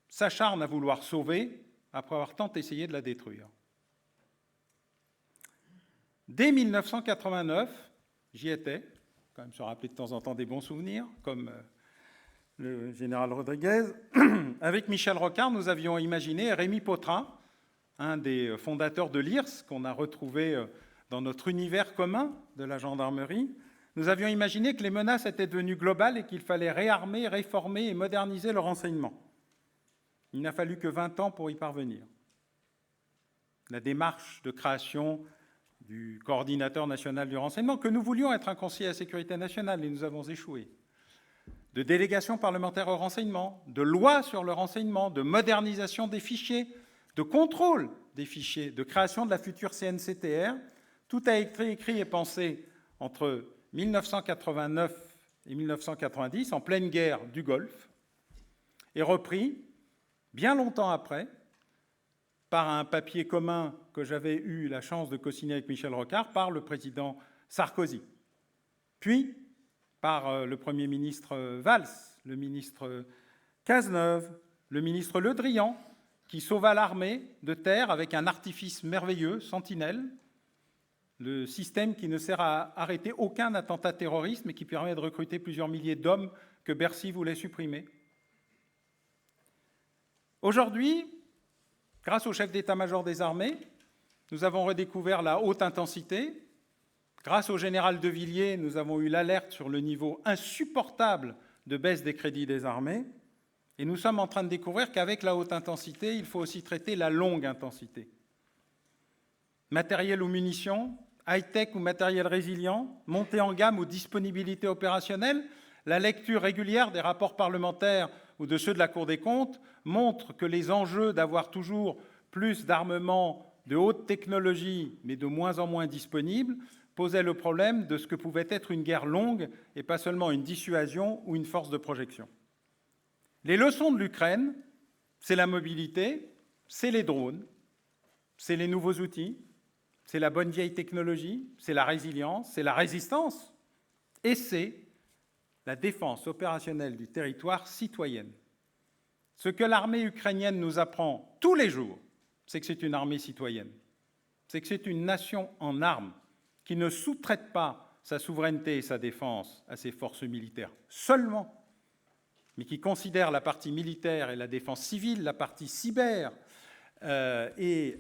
s'acharne à vouloir sauver après avoir tant essayé de la détruire. Dès 1989, j'y étais, quand même se rappeler de temps en temps des bons souvenirs, comme le général Rodriguez. Avec Michel Rocard, nous avions imaginé, Rémi Pautrin, un des fondateurs de l'IRS, qu'on a retrouvé dans notre univers commun de la gendarmerie, nous avions imaginé que les menaces étaient devenues globales et qu'il fallait réarmer, réformer et moderniser le renseignement. Il n'a fallu que 20 ans pour y parvenir. La démarche de création du coordinateur national du renseignement, que nous voulions être un conseiller à la sécurité nationale, et nous avons échoué, de délégation parlementaire au renseignement, de loi sur le renseignement, de modernisation des fichiers, de contrôle des fichiers, de création de la future CNCTR, tout a été écrit et pensé entre 1989 et 1990, en pleine guerre du Golfe, et repris bien longtemps après, par un papier commun que j'avais eu la chance de co-signer avec Michel Rocard, par le président Sarkozy, puis par le Premier ministre Valls, le ministre Cazeneuve, le ministre Le Drian, qui sauva l'armée de terre avec un artifice merveilleux, Sentinelle, le système qui ne sert à arrêter aucun attentat terroriste, mais qui permet de recruter plusieurs milliers d'hommes que Bercy voulait supprimer. Aujourd'hui, grâce au chef d'état-major des armées, nous avons redécouvert la haute intensité. Grâce au général de Villiers, nous avons eu l'alerte sur le niveau insupportable de baisse des crédits des armées. Et nous sommes en train de découvrir qu'avec la haute intensité, il faut aussi traiter la longue intensité. Matériel ou munitions, high-tech ou matériel résilient, montée en gamme ou disponibilité opérationnelle, la lecture régulière des rapports parlementaires ou de ceux de la Cour des comptes montre que les enjeux d'avoir toujours plus d'armements de haute technologie, mais de moins en moins disponibles, posaient le problème de ce que pouvait être une guerre longue et pas seulement une dissuasion ou une force de projection. Les leçons de l'Ukraine, c'est la mobilité, c'est les drones, c'est les nouveaux outils, c'est la bonne vieille technologie, c'est la résilience, c'est la résistance, et c'est la défense opérationnelle du territoire citoyenne. Ce que l'armée ukrainienne nous apprend tous les jours, c'est que c'est une armée citoyenne, c'est que c'est une nation en armes qui ne sous-traite pas sa souveraineté et sa défense à ses forces militaires seulement, mais qui considère la partie militaire et la défense civile, la partie cyber et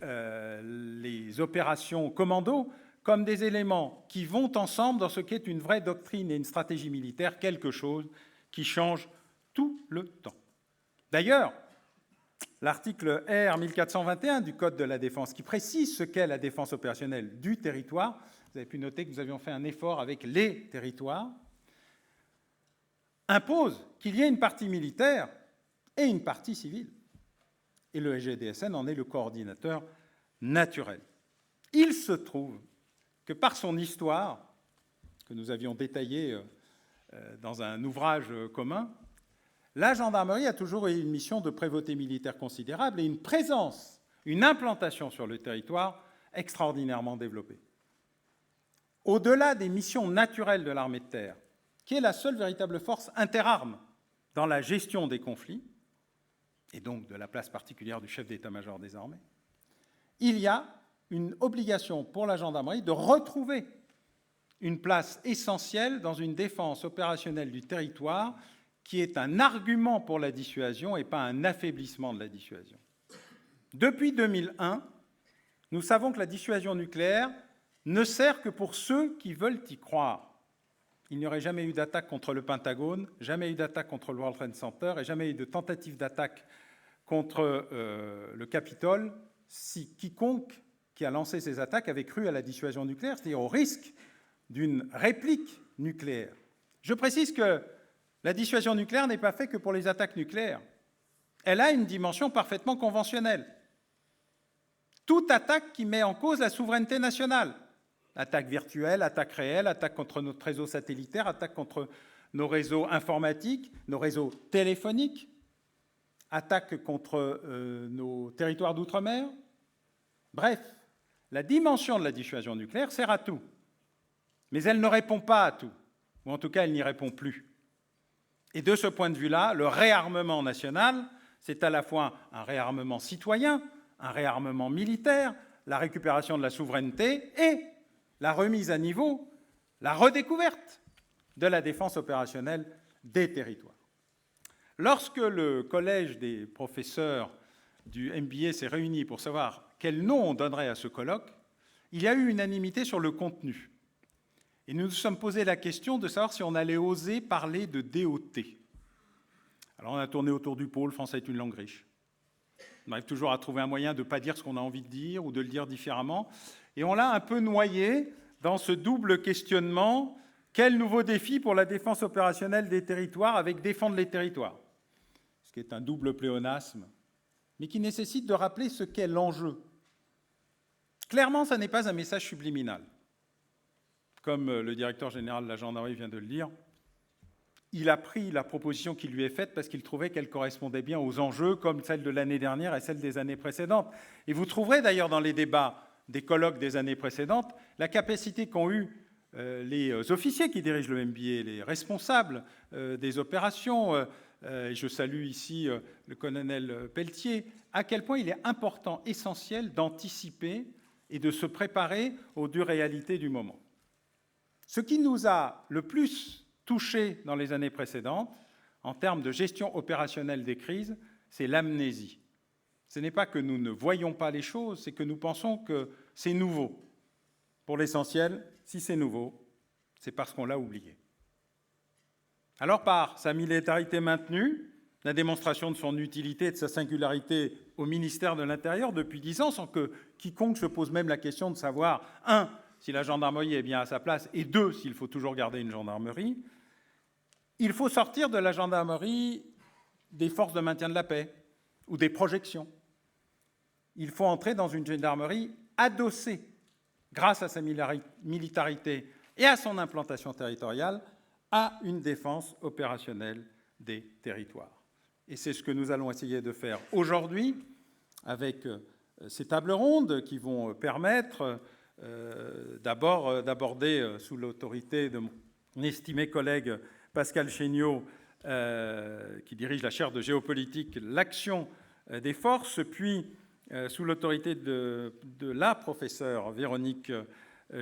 les opérations commando comme des éléments qui vont ensemble dans ce qu'est une vraie doctrine et une stratégie militaire, quelque chose qui change tout le temps. D'ailleurs, l'article R 1421 du Code de la défense, qui précise ce qu'est la défense opérationnelle du territoire, vous avez pu noter que nous avions fait un effort avec les territoires, impose qu'il y ait une partie militaire et une partie civile. Et le SGDSN en est le coordinateur naturel. Il se trouve que par son histoire, que nous avions détaillée dans un ouvrage commun, la gendarmerie a toujours eu une mission de prévôté militaire considérable et une présence, une implantation sur le territoire extraordinairement développée. Au-delà des missions naturelles de l'armée de terre, qui est la seule véritable force interarmes dans la gestion des conflits, et donc de la place particulière du chef d'état-major des armées, il y a une obligation pour la gendarmerie de retrouver une place essentielle dans une défense opérationnelle du territoire qui est un argument pour la dissuasion et pas un affaiblissement de la dissuasion. Depuis 2001, nous savons que la dissuasion nucléaire ne sert que pour ceux qui veulent y croire. Il n'y aurait jamais eu d'attaque contre le Pentagone, jamais eu d'attaque contre le World Trade Center et jamais eu de tentative d'attaque contre le Capitole si quiconque qui a lancé ces attaques avait cru à la dissuasion nucléaire, c'est-à-dire au risque d'une réplique nucléaire. Je précise que la dissuasion nucléaire n'est pas faite que pour les attaques nucléaires. Elle a une dimension parfaitement conventionnelle. Toute attaque qui met en cause la souveraineté nationale, attaque virtuelle, attaque réelle, attaque contre notre réseau satellitaire, attaque contre nos réseaux informatiques, nos réseaux téléphoniques, attaque contre nos territoires d'outre-mer. Bref, la dimension de la dissuasion nucléaire sert à tout. Mais elle ne répond pas à tout, ou en tout cas, elle n'y répond plus. Et de ce point de vue-là, le réarmement national, c'est à la fois un réarmement citoyen, un réarmement militaire, la récupération de la souveraineté et la remise à niveau, la redécouverte de la défense opérationnelle des territoires. Lorsque le collège des professeurs du MBA s'est réuni pour savoir quel nom on donnerait à ce colloque, il y a eu unanimité sur le contenu. Et nous nous sommes posé la question de savoir si on allait oser parler de DOT. Alors on a tourné autour du pot, le français est une langue riche. On arrive toujours à trouver un moyen de ne pas dire ce qu'on a envie de dire ou de le dire différemment. Et on l'a un peu noyé dans ce double questionnement. Quel nouveau défi pour la défense opérationnelle des territoires avec défendre les territoires? Ce qui est un double pléonasme, mais qui nécessite de rappeler ce qu'est l'enjeu. Clairement, ça n'est pas un message subliminal. Comme le directeur général de la gendarmerie vient de le dire, il a pris la proposition qui lui est faite parce qu'il trouvait qu'elle correspondait bien aux enjeux, comme celle de l'année dernière et celle des années précédentes. Et vous trouverez d'ailleurs dans les débats des colloques des années précédentes la capacité qu'ont eue les officiers qui dirigent le MBA, les responsables des opérations. Je salue ici le colonel Pelletier, à quel point il est important, essentiel d'anticiper et de se préparer aux dures réalités du moment. Ce qui nous a le plus touché dans les années précédentes, en termes de gestion opérationnelle des crises, c'est l'amnésie. Ce n'est pas que nous ne voyons pas les choses, c'est que nous pensons que c'est nouveau. Pour l'essentiel, si c'est nouveau, c'est parce qu'on l'a oublié. Alors, par sa militarité maintenue, la démonstration de son utilité et de sa singularité au ministère de l'Intérieur depuis 10 ans, sans que quiconque se pose même la question de savoir, 1, si la gendarmerie est bien à sa place, et 2, s'il faut toujours garder une gendarmerie, il faut sortir de la gendarmerie des forces de maintien de la paix ou des projections. Il faut entrer dans une gendarmerie adossée, grâce à sa militarité et à son implantation territoriale, à une défense opérationnelle des territoires. Et c'est ce que nous allons essayer de faire aujourd'hui avec ces tables rondes qui vont permettre d'aborder, sous l'autorité de mon estimé collègue Pascal Chéniaud, qui dirige la chaire de géopolitique, l'action des forces, puis sous l'autorité de la professeure Véronique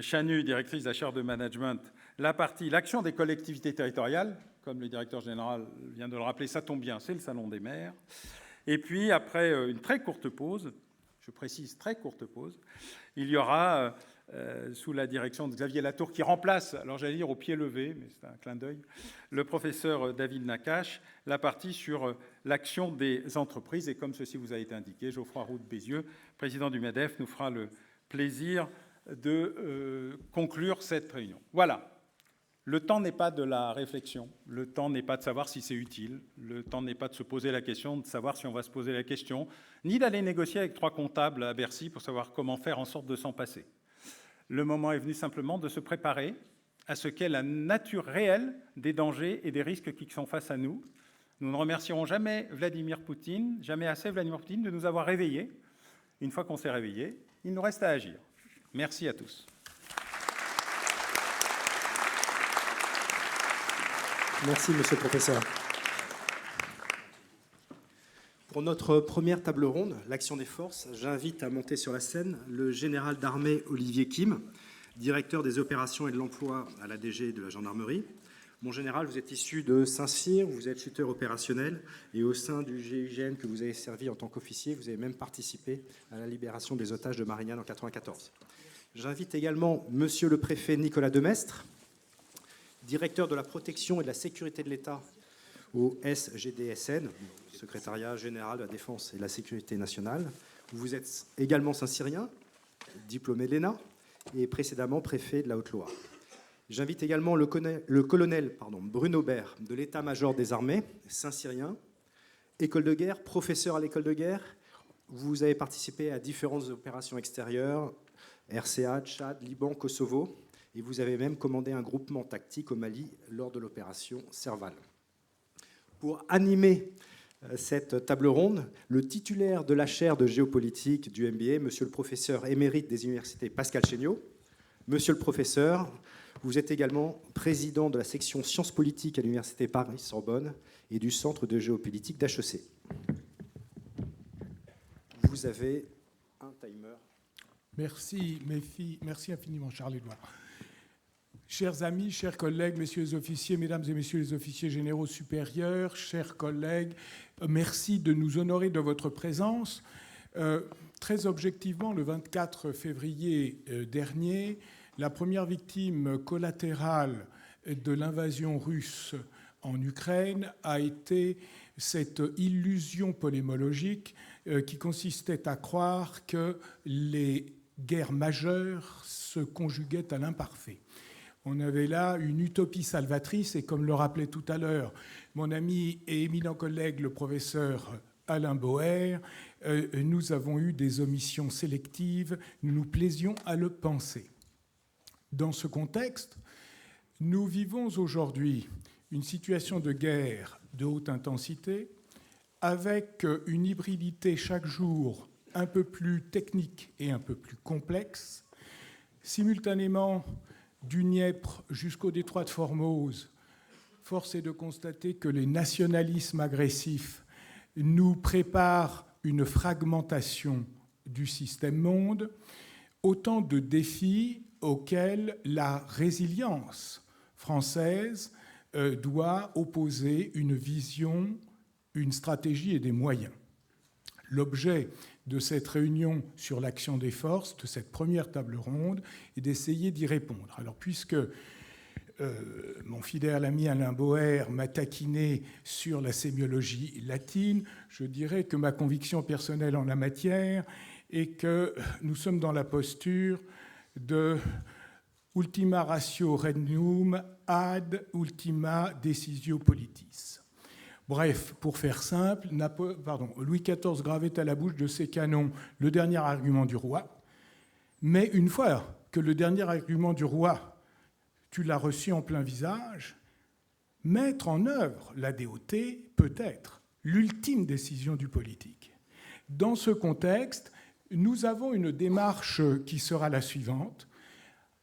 Chanu, directrice de la chaire de management, la partie l'action des collectivités territoriales, comme le directeur général vient de le rappeler, ça tombe bien, c'est le Salon des maires. Et puis, après une très courte pause, je précise très courte pause, il y aura, sous la direction de Xavier Latour, qui remplace, alors j'allais dire au pied levé, mais c'est un clin d'œil, le professeur David Nakache, la partie sur l'action des entreprises. Et comme ceci vous a été indiqué, Geoffroy Roux de Bézieux, président du MEDEF, nous fera le plaisir de conclure cette réunion. Voilà. Le temps n'est pas de la réflexion, le temps n'est pas de savoir si c'est utile, le temps n'est pas de se poser la question, de savoir si on va se poser la question, ni d'aller négocier avec 3 comptables à Bercy pour savoir comment faire en sorte de s'en passer. Le moment est venu simplement de se préparer à ce qu'est la nature réelle des dangers et des risques qui sont face à nous. Nous ne remercierons jamais Vladimir Poutine, jamais assez Vladimir Poutine de nous avoir réveillés. Une fois qu'on s'est réveillés, il nous reste à agir. Merci à tous. Merci, monsieur le professeur. Pour notre première table ronde, l'action des forces, j'invite à monter sur la scène le général d'armée Olivier Kim, directeur des opérations et de l'emploi à la DG de la gendarmerie. Mon général, vous êtes issu de Saint-Cyr, vous êtes chuteur opérationnel et au sein du GIGN que vous avez servi en tant qu'officier, vous avez même participé à la libération des otages de Marignane en 1994. J'invite également monsieur le préfet Nicolas Demestre, directeur de la protection et de la sécurité de l'État au SGDSN, secrétariat général de la défense et de la sécurité nationale. Vous êtes également Saint-Cyrien, diplômé de l'ENA et précédemment préfet de la Haute-Loire. J'invite également le colonel Bruno Bert de l'état-major des armées, Saint-Cyrien, école de guerre, professeur à l'école de guerre. Vous avez participé à différentes opérations extérieures, RCA, Tchad, Liban, Kosovo. Et vous avez même commandé un groupement tactique au Mali lors de l'opération Serval. Pour animer cette table ronde, le titulaire de la chaire de géopolitique du MBA, monsieur le professeur émérite des universités Pascal Chéniaud. Monsieur le professeur, vous êtes également président de la section sciences politiques à l'université Paris-Sorbonne et du centre de géopolitique d'HEC. Vous avez un timer. Merci, merci infiniment, Charles-Édouard. Chers amis, chers collègues, messieurs les officiers, mesdames et messieurs les officiers généraux supérieurs, chers collègues, merci de nous honorer de votre présence. Très objectivement, le 24 février dernier, la première victime collatérale de l'invasion russe en Ukraine a été cette illusion polémologique qui consistait à croire que les guerres majeures se conjuguaient à l'imparfait. On avait là une utopie salvatrice et comme le rappelait tout à l'heure mon ami et éminent collègue le professeur Alain Boer, nous avons eu des omissions sélectives, nous nous plaisions à le penser. Dans ce contexte, nous vivons aujourd'hui une situation de guerre de haute intensité avec une hybridité chaque jour un peu plus technique et un peu plus complexe. Simultanément, du Dniepr jusqu'au détroit de Formose, force est de constater que les nationalismes agressifs nous préparent une fragmentation du système monde, autant de défis auxquels la résilience française doit opposer une vision, une stratégie et des moyens. L'objet de cette réunion sur l'action des forces, de cette première table ronde, est d'essayer d'y répondre. Alors, puisque mon fidèle ami Alain Boer m'a taquiné sur la sémiologie latine, je dirais que ma conviction personnelle en la matière est que nous sommes dans la posture de ultima ratio regnum ad ultima decisio politis. Bref, pour faire simple, Louis XIV gravait à la bouche de ses canons le dernier argument du roi, mais une fois que le dernier argument du roi, tu l'as reçu en plein visage, mettre en œuvre la DOT peut être l'ultime décision du politique. Dans ce contexte, nous avons une démarche qui sera la suivante.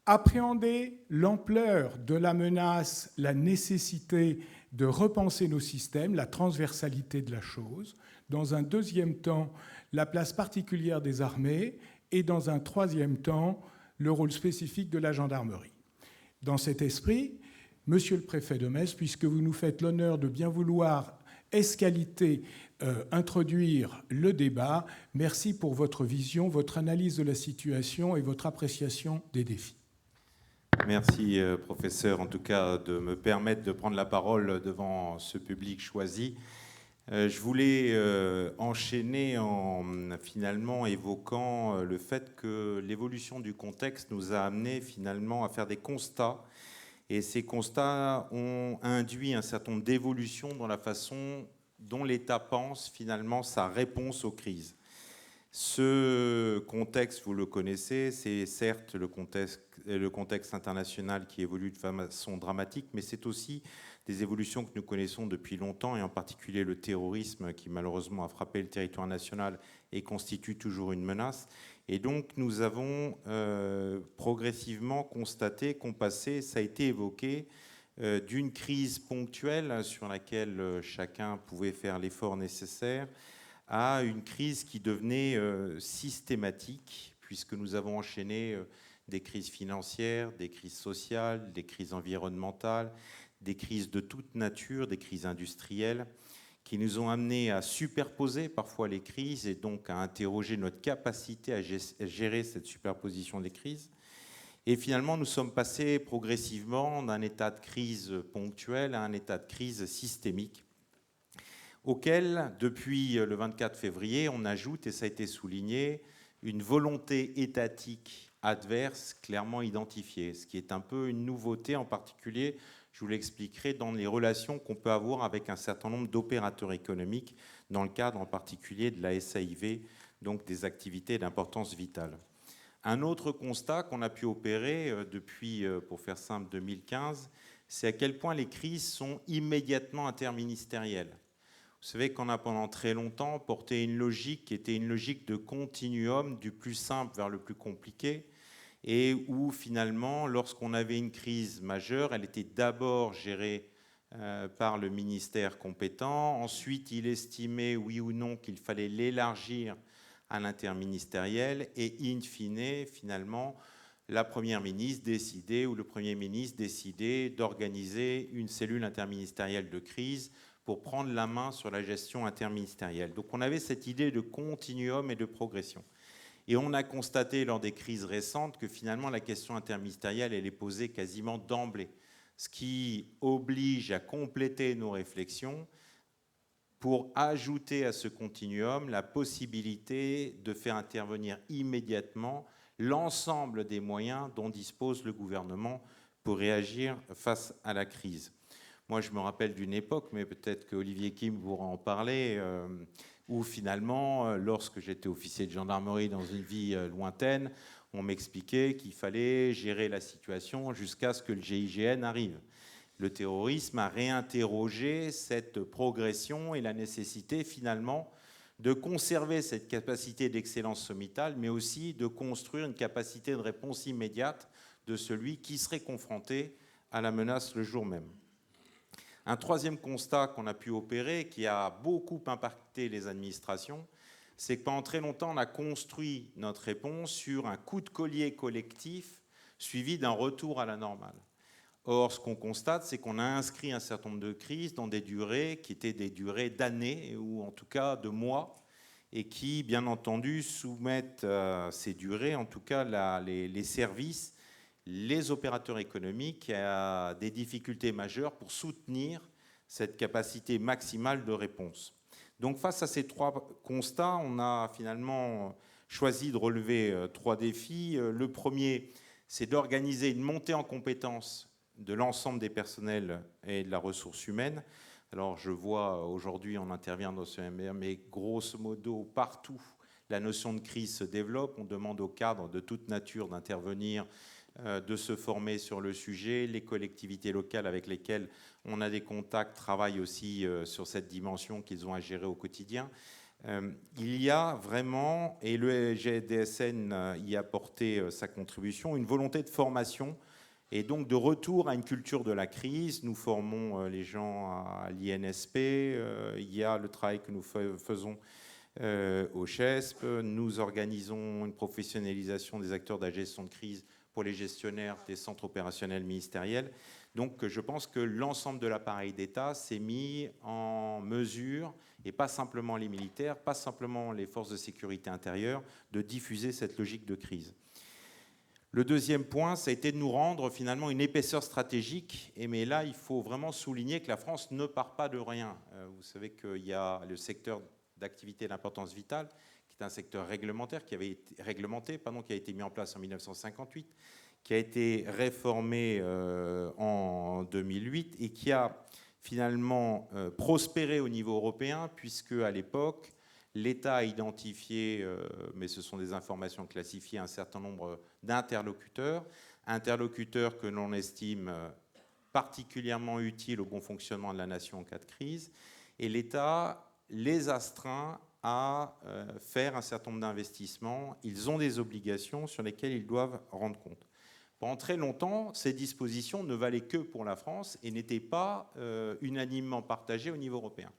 Appréhender l'ampleur de la menace, la nécessité de repenser nos systèmes, la transversalité de la chose. Dans un deuxième temps, la place particulière des armées. Et dans un troisième temps, le rôle spécifique de la gendarmerie. Dans cet esprit, Monsieur le préfet de Metz, puisque vous nous faites l'honneur de bien vouloir escalité introduire le débat, merci pour votre vision, votre analyse de la situation et votre appréciation des défis. Merci, professeur, en tout cas, de me permettre de prendre la parole devant ce public choisi. Je voulais enchaîner en finalement évoquant le fait que l'évolution du contexte nous a amené finalement à faire des constats. Et ces constats ont induit un certain nombre d'évolutions dans la façon dont l'État pense finalement sa réponse aux crises. Ce contexte, vous le connaissez, c'est certes le contexte international qui évolue de façon dramatique, mais c'est aussi des évolutions que nous connaissons depuis longtemps, et en particulier le terrorisme qui malheureusement a frappé le territoire national et constitue toujours une menace. Et donc nous avons progressivement constaté qu'on passait, ça a été évoqué, d'une crise ponctuelle sur laquelle chacun pouvait faire l'effort nécessaire, à une crise qui devenait systématique, puisque nous avons enchaîné des crises financières, des crises sociales, des crises environnementales, des crises de toute nature, des crises industrielles, qui nous ont amenés à superposer parfois les crises et donc à interroger notre capacité à gérer cette superposition des crises. Et finalement, nous sommes passés progressivement d'un état de crise ponctuel à un état de crise systémique, auquel, depuis le 24 février, on ajoute, et ça a été souligné, une volonté étatique adverse clairement identifiée, ce qui est un peu une nouveauté, en particulier, je vous l'expliquerai, dans les relations qu'on peut avoir avec un certain nombre d'opérateurs économiques, dans le cadre en particulier de la SAIV, donc des activités d'importance vitale. Un autre constat qu'on a pu opérer depuis, pour faire simple, 2015, c'est à quel point les crises sont immédiatement interministérielles. Vous savez qu'on a pendant très longtemps porté une logique qui était une logique de continuum du plus simple vers le plus compliqué, et où finalement, lorsqu'on avait une crise majeure, elle était d'abord gérée par le ministère compétent. Ensuite, il estimait, oui ou non, qu'il fallait l'élargir à l'interministériel, et in fine, finalement, la Première ministre décidait, ou le Premier ministre décidait d'organiser une cellule interministérielle de crise pour prendre la main sur la gestion interministérielle. Donc on avait cette idée de continuum et de progression. Et on a constaté lors des crises récentes que finalement la question interministérielle, elle est posée quasiment d'emblée, ce qui oblige à compléter nos réflexions pour ajouter à ce continuum la possibilité de faire intervenir immédiatement l'ensemble des moyens dont dispose le gouvernement pour réagir face à la crise. Moi, je me rappelle d'une époque, mais peut-être qu'Olivier Kim pourra en parler, où finalement, lorsque j'étais officier de gendarmerie dans une vie lointaine, on m'expliquait qu'il fallait gérer la situation jusqu'à ce que le GIGN arrive. Le terrorisme a réinterrogé cette progression et la nécessité finalement de conserver cette capacité d'excellence sommitale, mais aussi de construire une capacité de réponse immédiate de celui qui serait confronté à la menace le jour même. Un troisième constat qu'on a pu opérer, qui a beaucoup impacté les administrations, c'est que pendant très longtemps, on a construit notre réponse sur un coup de collier collectif suivi d'un retour à la normale. Or, ce qu'on constate, c'est qu'on a inscrit un certain nombre de crises dans des durées qui étaient des durées d'années, ou en tout cas de mois, et qui, bien entendu, soumettent ces durées, en tout cas les services, les opérateurs économiques à des difficultés majeures pour soutenir cette capacité maximale de réponse. Donc face à ces trois constats, on a finalement choisi de relever trois défis. Le premier, c'est d'organiser une montée en compétences de l'ensemble des personnels et de la ressource humaine. Alors je vois aujourd'hui, on intervient dans ce MR, mais grosso modo, partout, la notion de crise se développe. On demande aux cadres de toute nature d'intervenir, de se former sur le sujet. Les collectivités locales avec lesquelles on a des contacts travaillent aussi sur cette dimension qu'ils ont à gérer au quotidien. Il y a vraiment, et le GDSN y a apporté sa contribution, une volonté de formation et donc de retour à une culture de la crise. Nous formons les gens à l'INSP, il y a le travail que nous faisons au CHESP, nous organisons une professionnalisation des acteurs de la gestion de crise pour les gestionnaires des centres opérationnels ministériels. Donc je pense que l'ensemble de l'appareil d'État s'est mis en mesure, et pas simplement les militaires, pas simplement les forces de sécurité intérieure, de diffuser cette logique de crise. Le deuxième point, ça a été de nous rendre finalement une épaisseur stratégique. Mais là, il faut vraiment souligner que la France ne part pas de rien. Vous savez qu'il y a le secteur d'activité d'importance vitale, qui est un secteur réglementaire, qui avait été réglementé, qui a été mis en place en 1958, qui a été réformé en 2008 et qui a finalement prospéré au niveau européen, puisque à l'époque, l'État a identifié, mais ce sont des informations classifiées, un certain nombre d'interlocuteurs que l'on estime particulièrement utiles au bon fonctionnement de la nation en cas de crise, et l'État les astreint à faire un certain nombre d'investissements. Ils ont des obligations sur lesquelles ils doivent rendre compte. Pendant très longtemps, ces dispositions ne valaient que pour la France et n'étaient pas unanimement partagées au niveau européen.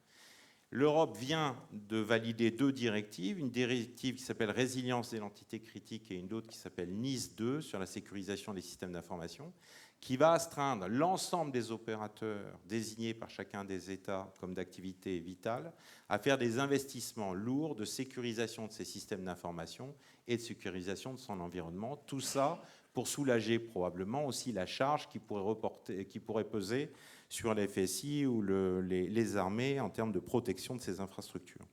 L'Europe vient de valider 2 directives, une directive qui s'appelle Résilience des entités critiques et une autre qui s'appelle NIS 2 sur la sécurisation des systèmes d'information, qui va astreindre l'ensemble des opérateurs désignés par chacun des États comme d'activité vitale à faire des investissements lourds de sécurisation de ces systèmes d'information et de sécurisation de son environnement. Tout ça pour soulager probablement aussi la charge qui pourrait peser sur les FSI ou les armées en termes de protection de ces infrastructures.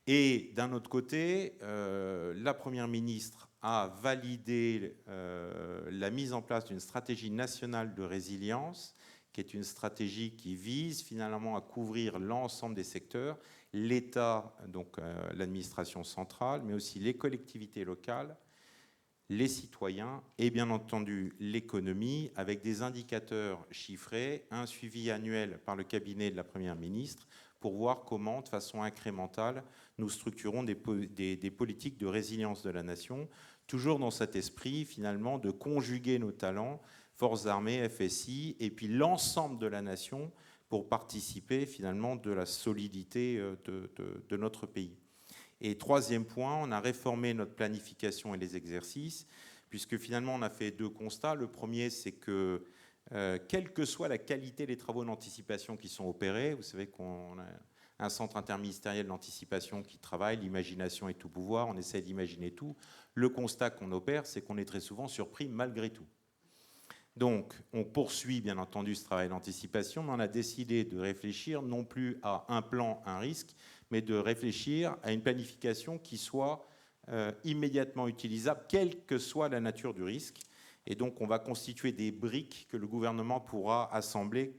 Et d'un autre côté, la Première ministre a validé la mise en place d'une stratégie nationale de résilience, qui est une stratégie qui vise finalement à couvrir l'ensemble des secteurs, l'État, donc l'administration centrale, mais aussi les collectivités locales, les citoyens et bien entendu l'économie, avec des indicateurs chiffrés, un suivi annuel par le cabinet de la Première ministre pour voir comment, de façon incrémentale, nous structurons des politiques de résilience de la nation, toujours dans cet esprit finalement de conjuguer nos talents, forces armées, FSI, et puis l'ensemble de la nation pour participer finalement de la solidité de notre pays. Et troisième point, on a réformé notre planification et les exercices, puisque finalement on a fait 2 constats. Le premier, c'est que quelle que soit la qualité des travaux d'anticipation qui sont opérés, vous savez qu'on a un centre interministériel d'anticipation qui travaille, l'imagination est tout pouvoir, on essaie d'imaginer tout. Le constat qu'on opère, c'est qu'on est très souvent surpris malgré tout. Donc, on poursuit bien entendu ce travail d'anticipation, mais on a décidé de réfléchir non plus à un plan, un risque, mais de réfléchir à une planification qui soit immédiatement utilisable, quelle que soit la nature du risque. Et donc, on va constituer des briques que le gouvernement pourra assembler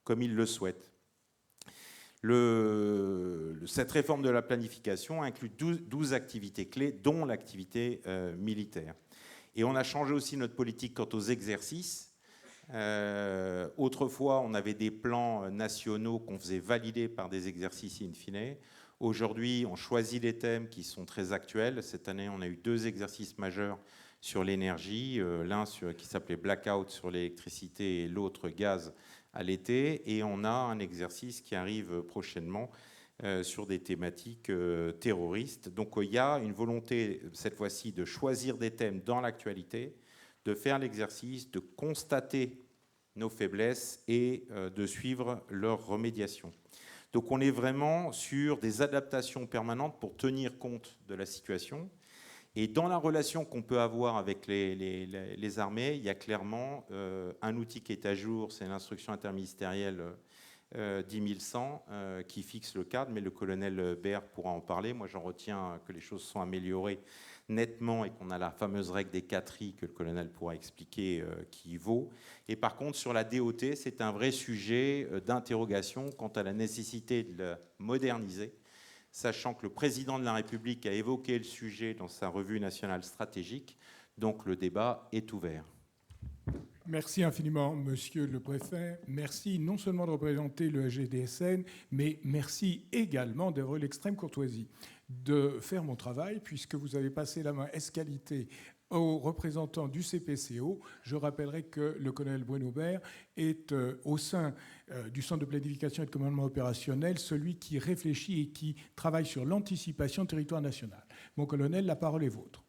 comme il le souhaite. Cette réforme de la planification inclut 12 activités clés, dont l'activité militaire. Et on a changé aussi notre politique quant aux exercices. Autrefois, on avait des plans nationaux qu'on faisait valider par des exercices in fine. Aujourd'hui, on choisit des thèmes qui sont très actuels. Cette année, on a eu 2 exercices majeurs sur l'énergie, l'un qui s'appelait Blackout sur l'électricité et l'autre Gaz à l'été. Et on a un exercice qui arrive prochainement sur des thématiques terroristes. Donc il y a une volonté, cette fois-ci, de choisir des thèmes dans l'actualité, de faire l'exercice, de constater nos faiblesses et de suivre leur remédiation. Donc on est vraiment sur des adaptations permanentes pour tenir compte de la situation. Et dans la relation qu'on peut avoir avec les armées, il y a clairement un outil qui est à jour, c'est l'instruction interministérielle 10100 qui fixe le cadre, mais le colonel Baird pourra en parler. Moi, j'en retiens que les choses sont améliorées nettement et qu'on a la fameuse règle des 4I que le colonel pourra expliquer qui vaut. Et par contre, sur la DOT, c'est un vrai sujet d'interrogation quant à la nécessité de la moderniser, sachant que le président de la République a évoqué le sujet dans sa revue nationale stratégique. Donc le débat est ouvert. Merci infiniment, Monsieur le Préfet. Merci non seulement de représenter le SGDSN, mais merci également d'avoir eu l'extrême courtoisie de faire mon travail, puisque vous avez passé la main ès-qualité aux représentants du CPCO. Je rappellerai que le colonel Bruno Aubert est au sein du Centre de planification et de commandement opérationnel celui qui réfléchit et qui travaille sur l'anticipation territoire national. Mon colonel, la parole est vôtre.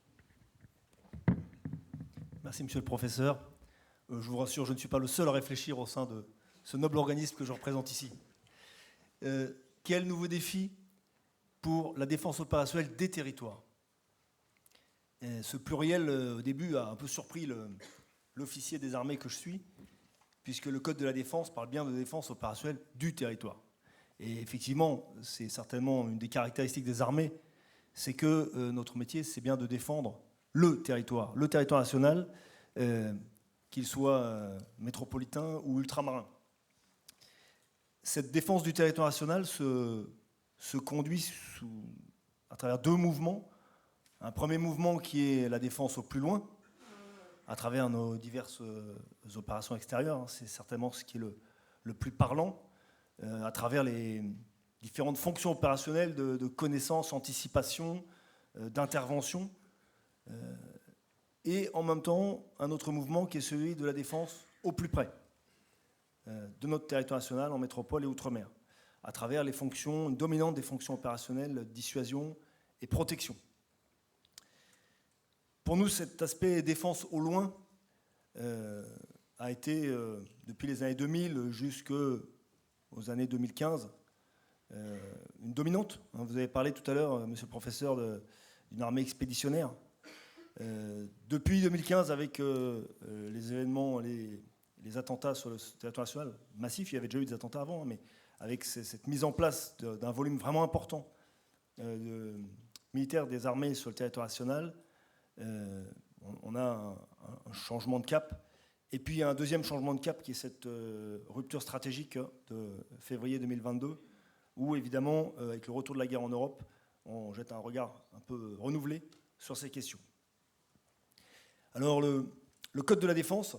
Merci, monsieur le professeur. Je vous rassure, je ne suis pas le seul à réfléchir au sein de ce noble organisme que je représente ici. Quel nouveau défi pour la défense opérationnelle des territoires? Ce pluriel, au début, a un peu surpris l'officier des armées que je suis, puisque le Code de la défense parle bien de défense opérationnelle du territoire. Et effectivement, c'est certainement une des caractéristiques des armées, c'est que notre métier, c'est bien de défendre le territoire national, qu'il soit métropolitain ou ultramarin. Cette défense du territoire national se conduit à travers deux mouvements. Un premier mouvement qui est la défense au plus loin, à travers nos diverses opérations extérieures. C'est certainement ce qui est le plus parlant, à travers les différentes fonctions opérationnelles de connaissance, anticipation, d'intervention. Et en même temps, un autre mouvement qui est celui de la défense au plus près de notre territoire national, en métropole et outre-mer, à travers les fonctions dominantes des fonctions opérationnelles, dissuasion et protection. Pour nous, cet aspect défense au loin a été, depuis les années 2000 jusqu'aux années 2015, une dominante. Vous avez parlé tout à l'heure, monsieur le professeur, d'une armée expéditionnaire. Depuis 2015, avec les événements, les attentats sur le territoire national massifs, il y avait déjà eu des attentats avant, mais avec cette mise en place d'un volume vraiment important de militaires des armées sur le territoire national, on a un changement de cap. Et puis il y a un deuxième changement de cap qui est cette rupture stratégique de février 2022, où évidemment, avec le retour de la guerre en Europe, on jette un regard un peu renouvelé sur ces questions. Alors le Code de la défense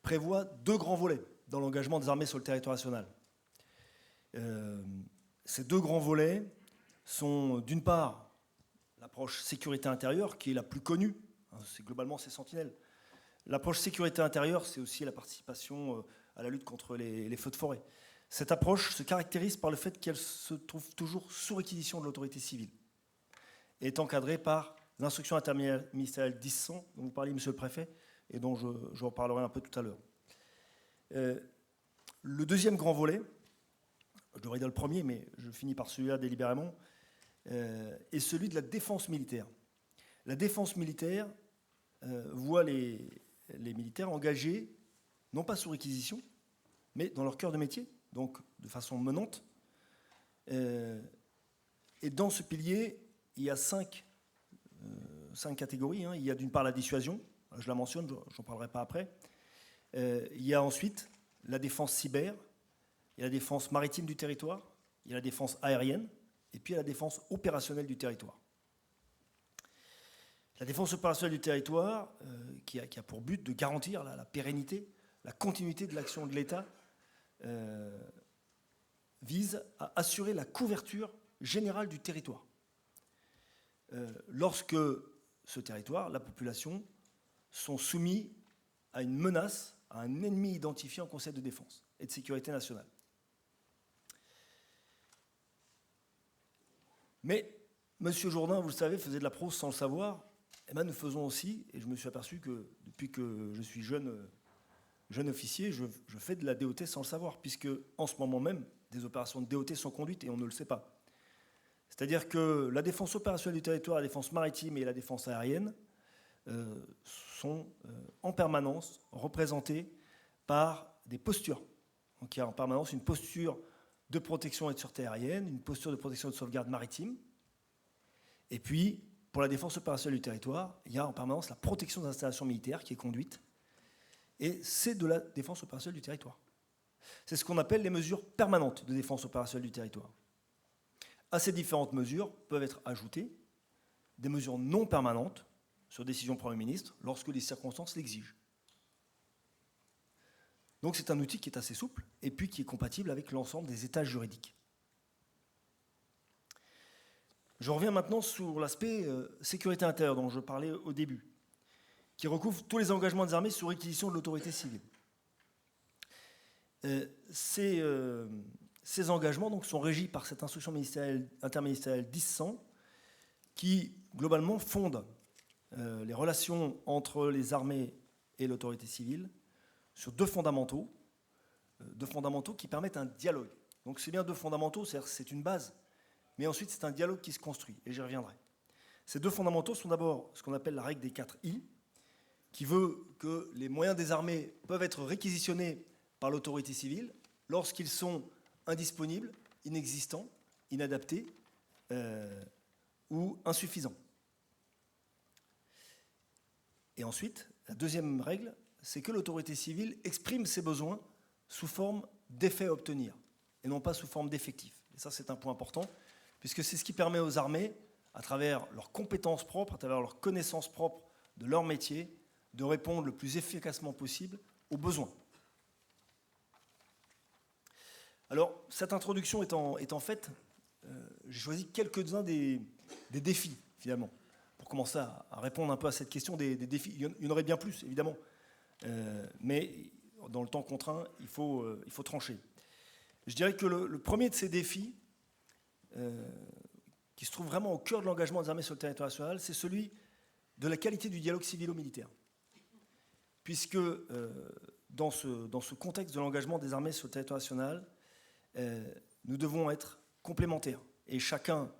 prévoit deux grands volets dans l'engagement des armées sur le territoire national. Ces deux grands volets sont d'une part l'approche sécurité intérieure, qui est la plus connue, globalement c'est Sentinelle. L'approche sécurité intérieure, c'est aussi la participation à la lutte contre les feux de forêt. Cette approche se caractérise par le fait qu'elle se trouve toujours sous réquisition de l'autorité civile et est encadrée par l'instruction interministérielle 10-100, dont vous parliez, monsieur le préfet, et dont je reparlerai un peu tout à l'heure. Le deuxième grand volet, je devrais dire le premier, mais je finis par celui-là délibérément, est celui de la défense militaire. La défense militaire voit les militaires engagés, non pas sous réquisition, mais dans leur cœur de métier, donc de façon menante. Et dans ce pilier, il y a cinq catégories. Il y a d'une part la dissuasion, je la mentionne, j'en parlerai pas après. Il y a ensuite la défense cyber, il y a la défense maritime du territoire, il y a la défense aérienne, et puis il y a la défense opérationnelle du territoire. La défense opérationnelle du territoire, qui a pour but de garantir la pérennité, la continuité de l'action de l'État, vise à assurer la couverture générale du territoire. Lorsque ce territoire, la population, sont soumis à une menace, à un ennemi identifié en Conseil de défense et de sécurité nationale. Mais M. Jourdain, vous le savez, faisait de la prose sans le savoir. Et bien nous faisons aussi, et je me suis aperçu que depuis que je suis jeune officier, je fais de la DOT sans le savoir, puisque en ce moment même, des opérations de DOT sont conduites et on ne le sait pas. C'est-à-dire que la défense opérationnelle du territoire, la défense maritime et la défense aérienne sont en permanence représentées par des postures. Donc il y a en permanence une posture de protection et de sûreté aérienne, une posture de protection et de sauvegarde maritime. Et puis, pour la défense opérationnelle du territoire, il y a en permanence la protection des installations militaires qui est conduite. Et c'est de la défense opérationnelle du territoire. C'est ce qu'on appelle les mesures permanentes de défense opérationnelle du territoire. À ces différentes mesures peuvent être ajoutées des mesures non permanentes sur décision du Premier ministre lorsque les circonstances l'exigent. Donc c'est un outil qui est assez souple et puis qui est compatible avec l'ensemble des étages juridiques. Je reviens maintenant sur l'aspect sécurité intérieure dont je parlais au début, qui recouvre tous les engagements des armées sur réquisition de l'autorité civile. Ces engagements donc, sont régis par cette instruction interministérielle 10-100 qui, globalement, fonde les relations entre les armées et l'autorité civile sur deux fondamentaux qui permettent un dialogue. Donc c'est bien deux fondamentaux, c'est-à-dire c'est une base, mais ensuite c'est un dialogue qui se construit, et j'y reviendrai. Ces deux fondamentaux sont d'abord ce qu'on appelle la règle des 4 I, qui veut que les moyens des armées peuvent être réquisitionnés par l'autorité civile lorsqu'ils sont indisponibles, inexistants, inadaptés ou insuffisants. Et ensuite, la deuxième règle, c'est que l'autorité civile exprime ses besoins sous forme d'effets à obtenir, et non pas sous forme d'effectifs. Et ça, c'est un point important, puisque c'est ce qui permet aux armées, à travers leurs compétences propres, à travers leurs connaissances propres de leur métier, de répondre le plus efficacement possible aux besoins. Alors, cette introduction étant faite, j'ai choisi quelques-uns des défis, finalement, pour commencer à répondre un peu à cette question des défis. Il y en aurait bien plus, évidemment, mais dans le temps contraint, il faut trancher. Je dirais que le premier de ces défis, qui se trouve vraiment au cœur de l'engagement des armées sur le territoire national, c'est celui de la qualité du dialogue civilo-militaire. Puisque dans ce contexte de l'engagement des armées sur le territoire national, nous devons être complémentaires. Et chacun,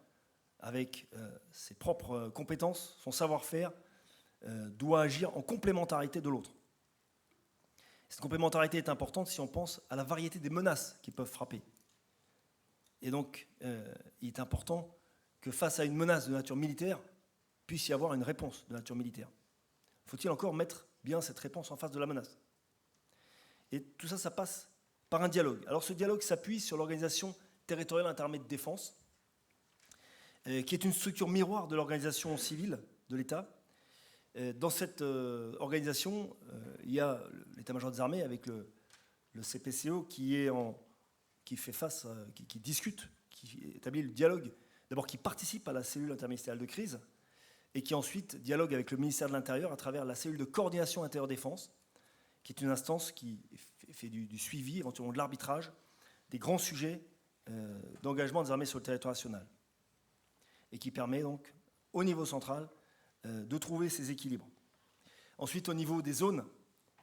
avec ses propres compétences, son savoir-faire, doit agir en complémentarité de l'autre. Cette complémentarité est importante si on pense à la variété des menaces qui peuvent frapper. Et donc, il est important que face à une menace de nature militaire, puisse y avoir une réponse de nature militaire. Faut-il encore mettre bien cette réponse en face de la menace? Et tout ça, ça passe par un dialogue. Alors ce dialogue s'appuie sur l'organisation territoriale interarmée de défense, qui est une structure miroir de l'organisation civile de l'État. Dans cette organisation, il y a l'état-major des armées avec le CPCO qui fait face, qui discute, qui établit le dialogue, d'abord qui participe à la cellule interministérielle de crise et qui ensuite dialogue avec le ministère de l'Intérieur à travers la cellule de coordination intérieur-défense, qui est une instance qui fait du suivi, éventuellement de l'arbitrage, des grands sujets d'engagement des armées sur le territoire national et qui permet donc, au niveau central, de trouver ces équilibres. Ensuite, au niveau des zones,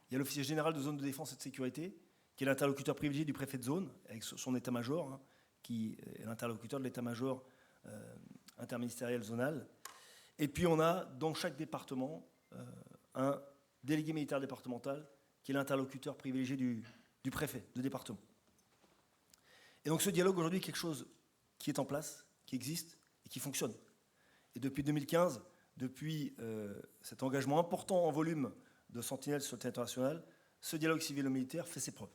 il y a l'officier général de zone de défense et de sécurité, qui est l'interlocuteur privilégié du préfet de zone, avec son état-major, qui est l'interlocuteur de l'état-major interministériel zonal. Et puis on a, dans chaque département, un délégué militaire départemental, qui est l'interlocuteur privilégié du préfet de département. Et donc ce dialogue, aujourd'hui, est quelque chose qui est en place, qui existe et qui fonctionne. Et depuis 2015, depuis cet engagement important en volume de sentinelles sur le territoire national, ce dialogue civilo-militaire fait ses preuves.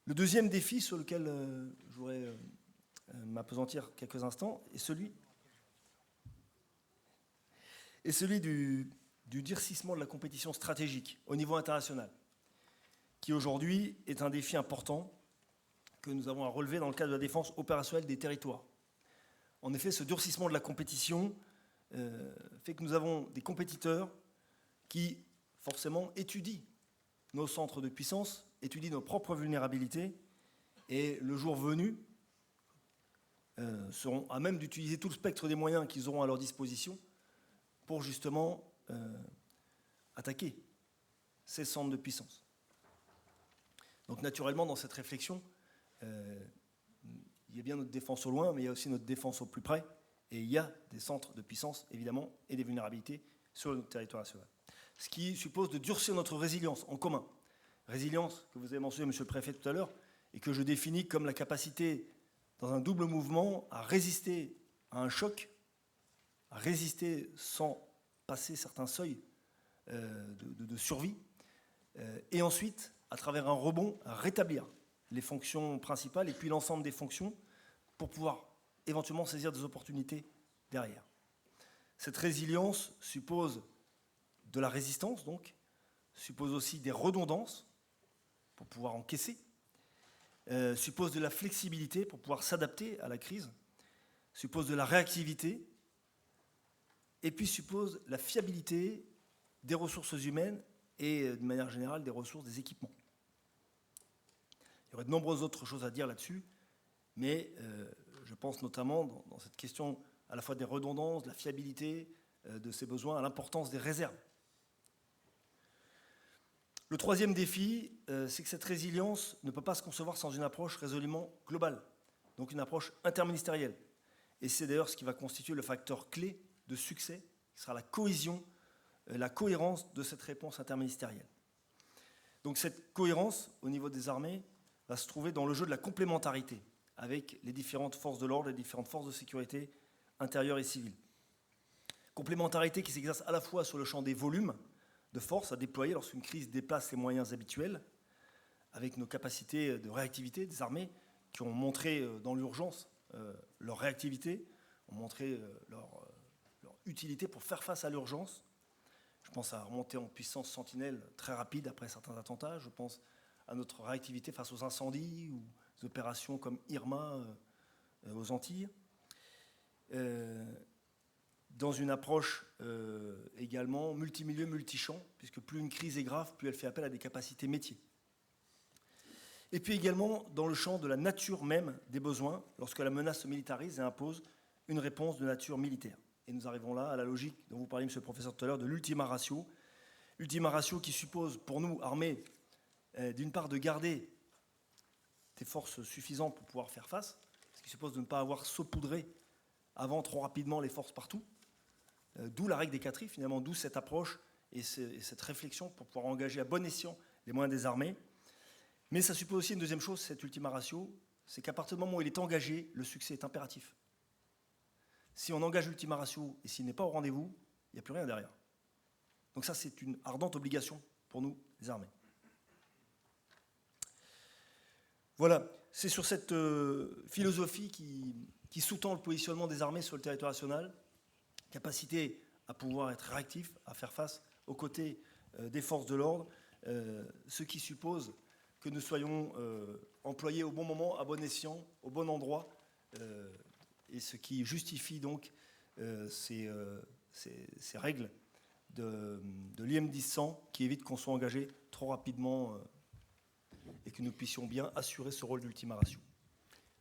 Le deuxième défi sur lequel je voudrais m'appesantir quelques instants est celui du durcissement de la compétition stratégique au niveau international, qui aujourd'hui est un défi important que nous avons à relever dans le cadre de la défense opérationnelle des territoires. En effet, ce durcissement de la compétition fait que nous avons des compétiteurs qui, forcément, étudient nos centres de puissance, étudient nos propres vulnérabilités, et le jour venu, seront à même d'utiliser tout le spectre des moyens qu'ils auront à leur disposition pour justement attaquer ces centres de puissance. Donc naturellement, dans cette réflexion, il y a bien notre défense au loin, mais il y a aussi notre défense au plus près, et il y a des centres de puissance, évidemment, et des vulnérabilités sur notre territoire national. Ce qui suppose de durcir notre résilience en commun. Résilience que vous avez mentionné, monsieur le préfet, tout à l'heure, et que je définis comme la capacité, dans un double mouvement, à résister à un choc, à résister sans passer certains seuils de survie, et ensuite, à travers un rebond, à rétablir les fonctions principales et puis l'ensemble des fonctions pour pouvoir éventuellement saisir des opportunités derrière. Cette résilience suppose de la résistance, donc, suppose aussi des redondances, pour pouvoir encaisser, suppose de la flexibilité pour pouvoir s'adapter à la crise, suppose de la réactivité, et puis suppose la fiabilité des ressources humaines et, de manière générale, des ressources, des équipements. Il y aurait de nombreuses autres choses à dire là-dessus, mais je pense notamment dans cette question à la fois des redondances, de la fiabilité de ces besoins, à l'importance des réserves. Le troisième défi, c'est que cette résilience ne peut pas se concevoir sans une approche résolument globale, donc une approche interministérielle. Et c'est d'ailleurs ce qui va constituer le facteur clé de succès, qui sera la cohésion, la cohérence de cette réponse interministérielle. Donc cette cohérence au niveau des armées va se trouver dans le jeu de la complémentarité avec les différentes forces de l'ordre, les différentes forces de sécurité intérieures et civiles. Complémentarité qui s'exerce à la fois sur le champ des volumes de force à déployer lorsqu'une crise dépasse les moyens habituels, avec nos capacités de réactivité des armées qui ont montré dans l'urgence leur réactivité, ont montré leur utilité pour faire face à l'urgence. Je pense à remonter en puissance sentinelle très rapide après certains attentats. Je pense à notre réactivité face aux incendies ou aux opérations comme Irma aux Antilles. Dans une approche également multimilieu, multichamp, puisque plus une crise est grave, plus elle fait appel à des capacités métiers. Et puis également dans le champ de la nature même des besoins, lorsque la menace se militarise et impose une réponse de nature militaire. Et nous arrivons là à la logique dont vous parliez, monsieur le professeur, tout à l'heure, de l'ultima ratio. Ultima ratio qui suppose, pour nous, armés, d'une part de garder des forces suffisantes pour pouvoir faire face, ce qui suppose de ne pas avoir saupoudré avant trop rapidement les forces partout, d'où la règle des 4I, finalement, d'où cette approche et cette réflexion pour pouvoir engager à bon escient les moyens des armées. Mais ça suppose aussi une deuxième chose, cette ultima ratio, c'est qu'à partir du moment où il est engagé, le succès est impératif. Si on engage l'ultima ratio et s'il n'est pas au rendez-vous, il n'y a plus rien derrière. Donc ça, c'est une ardente obligation pour nous, les armées. Voilà, c'est sur cette philosophie qui sous-tend le positionnement des armées sur le territoire national, capacité à pouvoir être réactif, à faire face aux côtés des forces de l'ordre, ce qui suppose que nous soyons employés au bon moment, à bon escient, au bon endroit, et ce qui justifie donc ces règles de l'IM 10-100 qui évitent qu'on soit engagé trop rapidement et que nous puissions bien assurer ce rôle d'ultima ratio.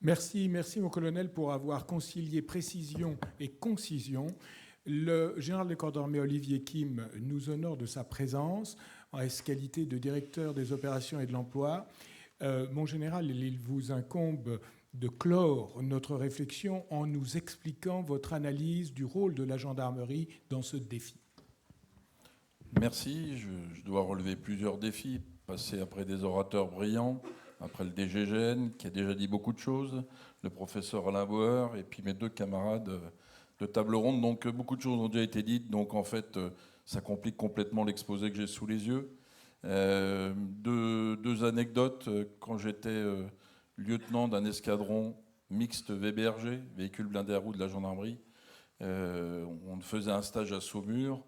Merci mon colonel pour avoir concilié précision et concision. Le général des corps d'armée Olivier Kim nous honore de sa présence en qualité de directeur des opérations et de l'emploi. Mon général, il vous incombe de clore notre réflexion en nous expliquant votre analyse du rôle de la gendarmerie dans ce défi. Merci. Je dois relever plusieurs défis, passer après des orateurs brillants, après le DGGN qui a déjà dit beaucoup de choses, le professeur Alain Bauer et puis mes deux camarades de table ronde. Donc beaucoup de choses ont déjà été dites, donc en fait ça complique complètement l'exposé que j'ai sous les yeux. Deux anecdotes. Quand j'étais lieutenant d'un escadron mixte VBRG, véhicule blindé à roues de la gendarmerie, on faisait un stage à Saumur.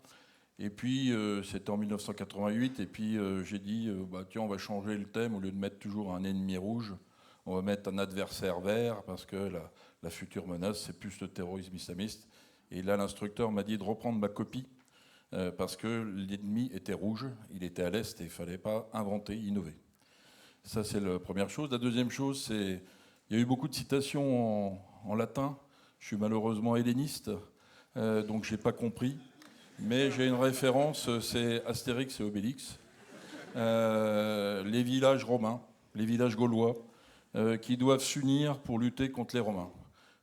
Et puis, c'était en 1988, et puis j'ai dit, tiens, on va changer le thème, au lieu de mettre toujours un ennemi rouge, on va mettre un adversaire vert, parce que la future menace, c'est plus le terrorisme islamiste. Et là, l'instructeur m'a dit de reprendre ma copie, parce que l'ennemi était rouge, il était à l'est, et il ne fallait pas inventer, innover. Ça, c'est la première chose. La deuxième chose, c'est il y a eu beaucoup de citations en latin. Je suis malheureusement helléniste, donc je n'ai pas compris. Mais j'ai une référence, c'est Astérix et Obélix. Les villages romains, les villages gaulois, qui doivent s'unir pour lutter contre les Romains.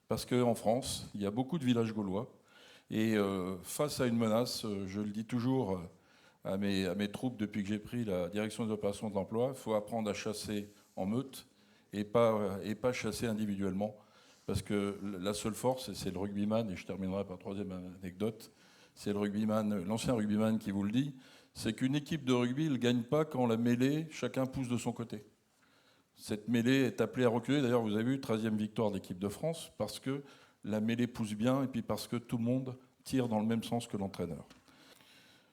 Parce qu'en France, il y a beaucoup de villages gaulois. Et face à une menace, je le dis toujours à mes troupes depuis que j'ai pris la direction des opérations de l'emploi, il faut apprendre à chasser en meute et pas chasser individuellement. Parce que la seule force, et c'est le rugbyman, et je terminerai par troisième anecdote, c'est l'ancien rugbyman qui vous le dit, c'est qu'une équipe de rugby ne gagne pas quand la mêlée, chacun pousse de son côté. Cette mêlée est appelée à reculer. D'ailleurs, vous avez vu, 13e victoire de l'équipe de France, parce que la mêlée pousse bien et puis parce que tout le monde tire dans le même sens que l'entraîneur.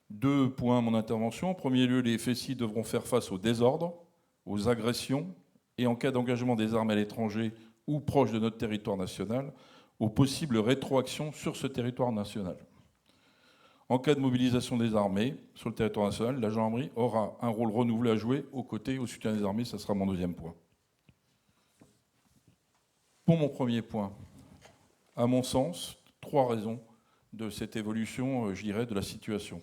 2 points à mon intervention. En premier lieu, les FSI devront faire face au aux agressions et, en cas d'engagement des armées à l'étranger ou proche de notre territoire national, aux possibles rétroactions sur ce territoire national. En cas de mobilisation des armées sur le territoire national, la gendarmerie aura un rôle renouvelé à jouer aux côtés, au soutien des armées. Ça sera mon deuxième point. Pour mon premier point, à mon sens, 3 raisons de cette évolution, je dirais, de la situation.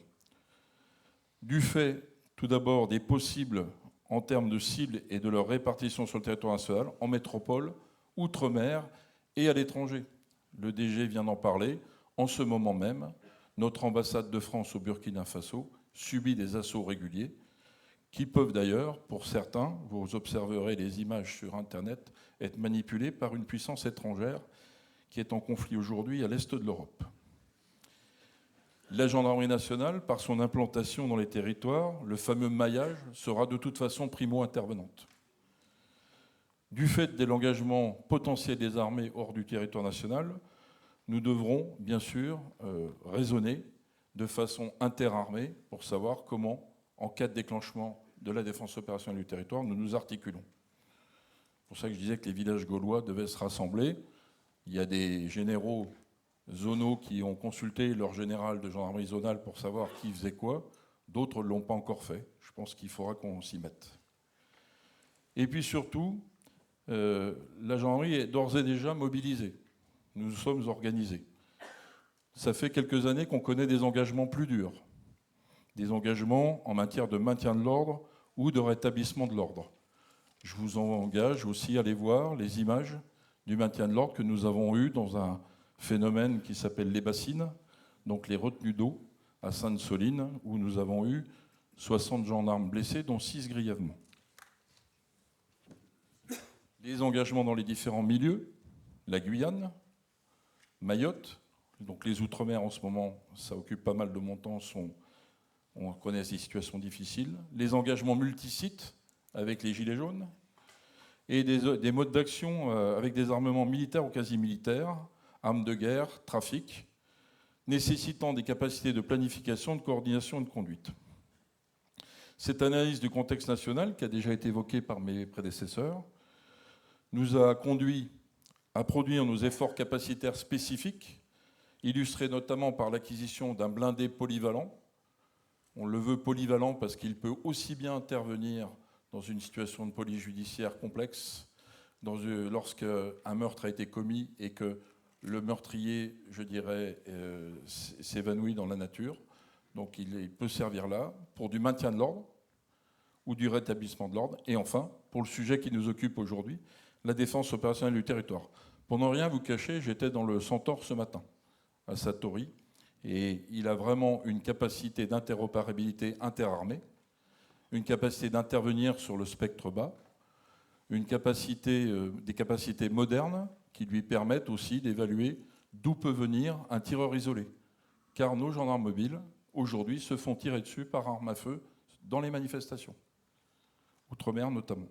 Du fait, tout d'abord, des possibles, en termes de cibles et de leur répartition sur le territoire national, en métropole, outre-mer et à l'étranger. Le DG vient d'en parler. En ce moment même, notre ambassade de France au Burkina Faso subit des assauts réguliers qui peuvent d'ailleurs, pour certains, vous observerez les images sur Internet, être manipulés par une puissance étrangère qui est en conflit aujourd'hui à l'est de l'Europe. La gendarmerie nationale, par son implantation dans les territoires, le fameux maillage, sera de toute façon primo-intervenante. Du fait de l'engagement potentiel des armées hors du territoire national, nous devrons, bien sûr, raisonner de façon interarmée pour savoir comment, en cas de déclenchement de la défense opérationnelle du territoire, nous nous articulons. C'est pour ça que je disais que les villages gaulois devaient se rassembler. Il y a des généraux zonaux qui ont consulté leur général de gendarmerie zonale pour savoir qui faisait quoi. D'autres ne l'ont pas encore fait. Je pense qu'il faudra qu'on s'y mette. Et puis surtout, la gendarmerie est d'ores et déjà mobilisée. Nous sommes organisés. Ça fait quelques années qu'on connaît des engagements plus durs. Des engagements en matière de maintien de l'ordre ou de rétablissement de l'ordre. Je vous engage aussi à aller voir les images du maintien de l'ordre que nous avons eu dans un phénomène qui s'appelle les bassines, donc les retenues d'eau à Sainte-Soline, où nous avons eu 60 gendarmes blessés, dont 6 grièvement. Les engagements dans les différents milieux, la Guyane, Mayotte, donc les Outre-mer en ce moment, ça occupe pas mal de mon temps, on connaît des situations difficiles. Les engagements multisites avec les Gilets jaunes et des modes d'action avec des armements militaires ou quasi militaires, armes de guerre, trafic, nécessitant des capacités de planification, de coordination et de conduite. Cette analyse du contexte national, qui a déjà été évoquée par mes prédécesseurs, nous a conduit à produire nos efforts capacitaires spécifiques, illustrés notamment par l'acquisition d'un blindé polyvalent. On le veut polyvalent parce qu'il peut aussi bien intervenir dans une situation de police judiciaire complexe, lorsqu'un meurtre a été commis et que le meurtrier, je dirais, s'évanouit dans la nature. Donc il peut servir là pour du maintien de l'ordre ou du rétablissement de l'ordre. Et enfin, pour le sujet qui nous occupe aujourd'hui, la défense opérationnelle du territoire. Pour ne rien vous cacher, j'étais dans le Centaure ce matin, à Satori, et il a vraiment une capacité d'interopérabilité interarmée, une capacité d'intervenir sur le spectre bas, des capacités modernes qui lui permettent aussi d'évaluer d'où peut venir un tireur isolé. Car nos gendarmes mobiles, aujourd'hui, se font tirer dessus par arme à feu dans les manifestations, outre-mer notamment.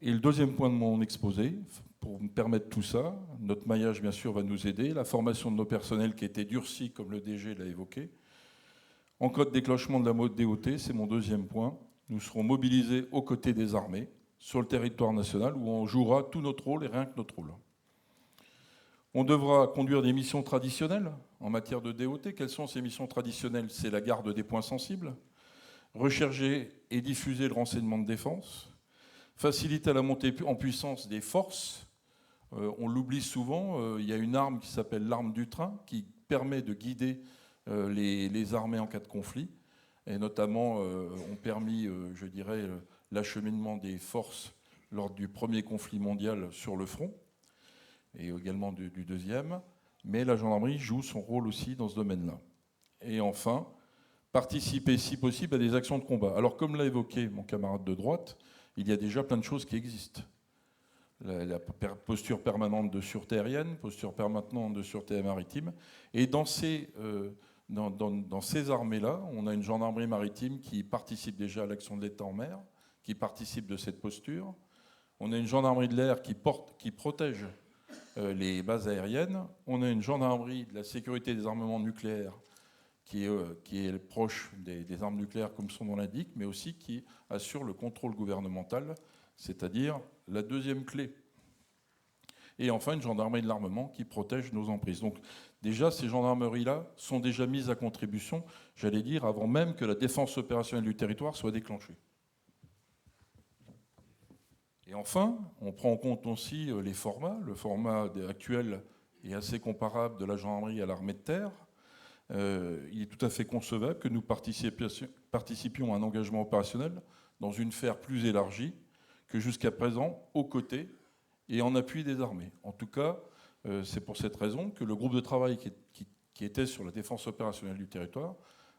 Et le deuxième point de mon exposé, pour me permettre tout ça, notre maillage, bien sûr, va nous aider, la formation de nos personnels qui a été durcie, comme le DG l'a évoqué. En cas de déclenchement de la mode DOT, c'est mon deuxième point, nous serons mobilisés aux côtés des armées, sur le territoire national, où on jouera tout notre rôle et rien que notre rôle. On devra conduire des missions traditionnelles en matière de DOT. Quelles sont ces missions traditionnelles? C'est la garde des points sensibles, rechercher et diffuser le renseignement de défense, faciliter la montée en puissance des forces. On l'oublie souvent, il y a une arme qui s'appelle l'arme du train, qui permet de guider les armées en cas de conflit, et notamment ont permis, je dirais, l'acheminement des forces lors du premier conflit mondial sur le front, et également du deuxième. Mais la gendarmerie joue son rôle aussi dans ce domaine-là. Et enfin, participer, si possible, à des actions de combat. Alors, comme l'a évoqué mon camarade de droite, il y a déjà plein de choses qui existent. La posture permanente de sûreté aérienne, posture permanente de sûreté maritime. Et dans ces armées-là, on a une gendarmerie maritime qui participe déjà à l'action de l'État en mer, qui participe de cette posture. On a une gendarmerie de l'air qui protège les bases aériennes. On a une gendarmerie de la sécurité des armements nucléaires qui est proche des armes nucléaires, comme son nom l'indique, mais aussi qui assure le contrôle gouvernemental, c'est-à-dire la deuxième clé. Et enfin, une gendarmerie de l'armement qui protège nos emprises. Donc déjà, ces gendarmeries-là sont déjà mises à contribution, j'allais dire, avant même que la défense opérationnelle du territoire soit déclenchée. Et enfin, on prend en compte aussi les formats. Le format actuel est assez comparable de la gendarmerie à l'armée de terre. Il est tout à fait concevable que nous participions à un engagement opérationnel dans une sphère plus élargie que jusqu'à présent, aux côtés et en appui des armées. En tout cas, c'est pour cette raison que le groupe de travail qui était sur la défense opérationnelle du territoire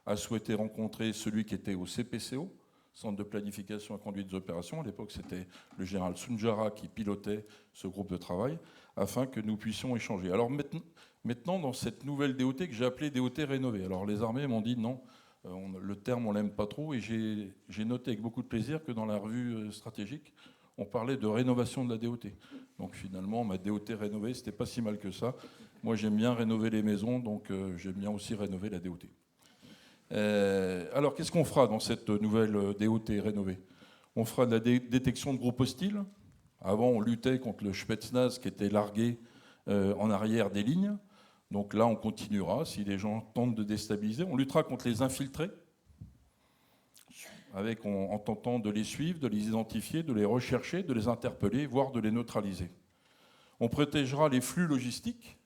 a souhaité rencontrer celui qui était au CPCO, Centre de planification et conduite des opérations. À l'époque, c'était le général Sunjara qui pilotait ce groupe de travail, afin que nous puissions échanger. Alors maintenant, dans cette nouvelle DOT que j'ai appelée DOT rénovée, alors les armées m'ont dit non, le terme on l'aime pas trop, et j'ai noté avec beaucoup de plaisir que dans la revue stratégique, on parlait de rénovation de la DOT. Donc finalement, ma DOT rénovée, c'était pas si mal que ça. Moi, j'aime bien rénover les maisons, donc j'aime bien aussi rénover la DOT. Alors, qu'est-ce qu'on fera dans cette nouvelle DOT rénovée? On fera de la détection de groupes hostiles. Avant, on luttait contre le Spetsnaz qui était largué en arrière des lignes. Donc là, on continuera. Si les gens tentent de déstabiliser, on luttera contre les infiltrés, en tentant de les suivre, de les identifier, de les rechercher, de les interpeller, voire de les neutraliser. On protégera les flux logistiques,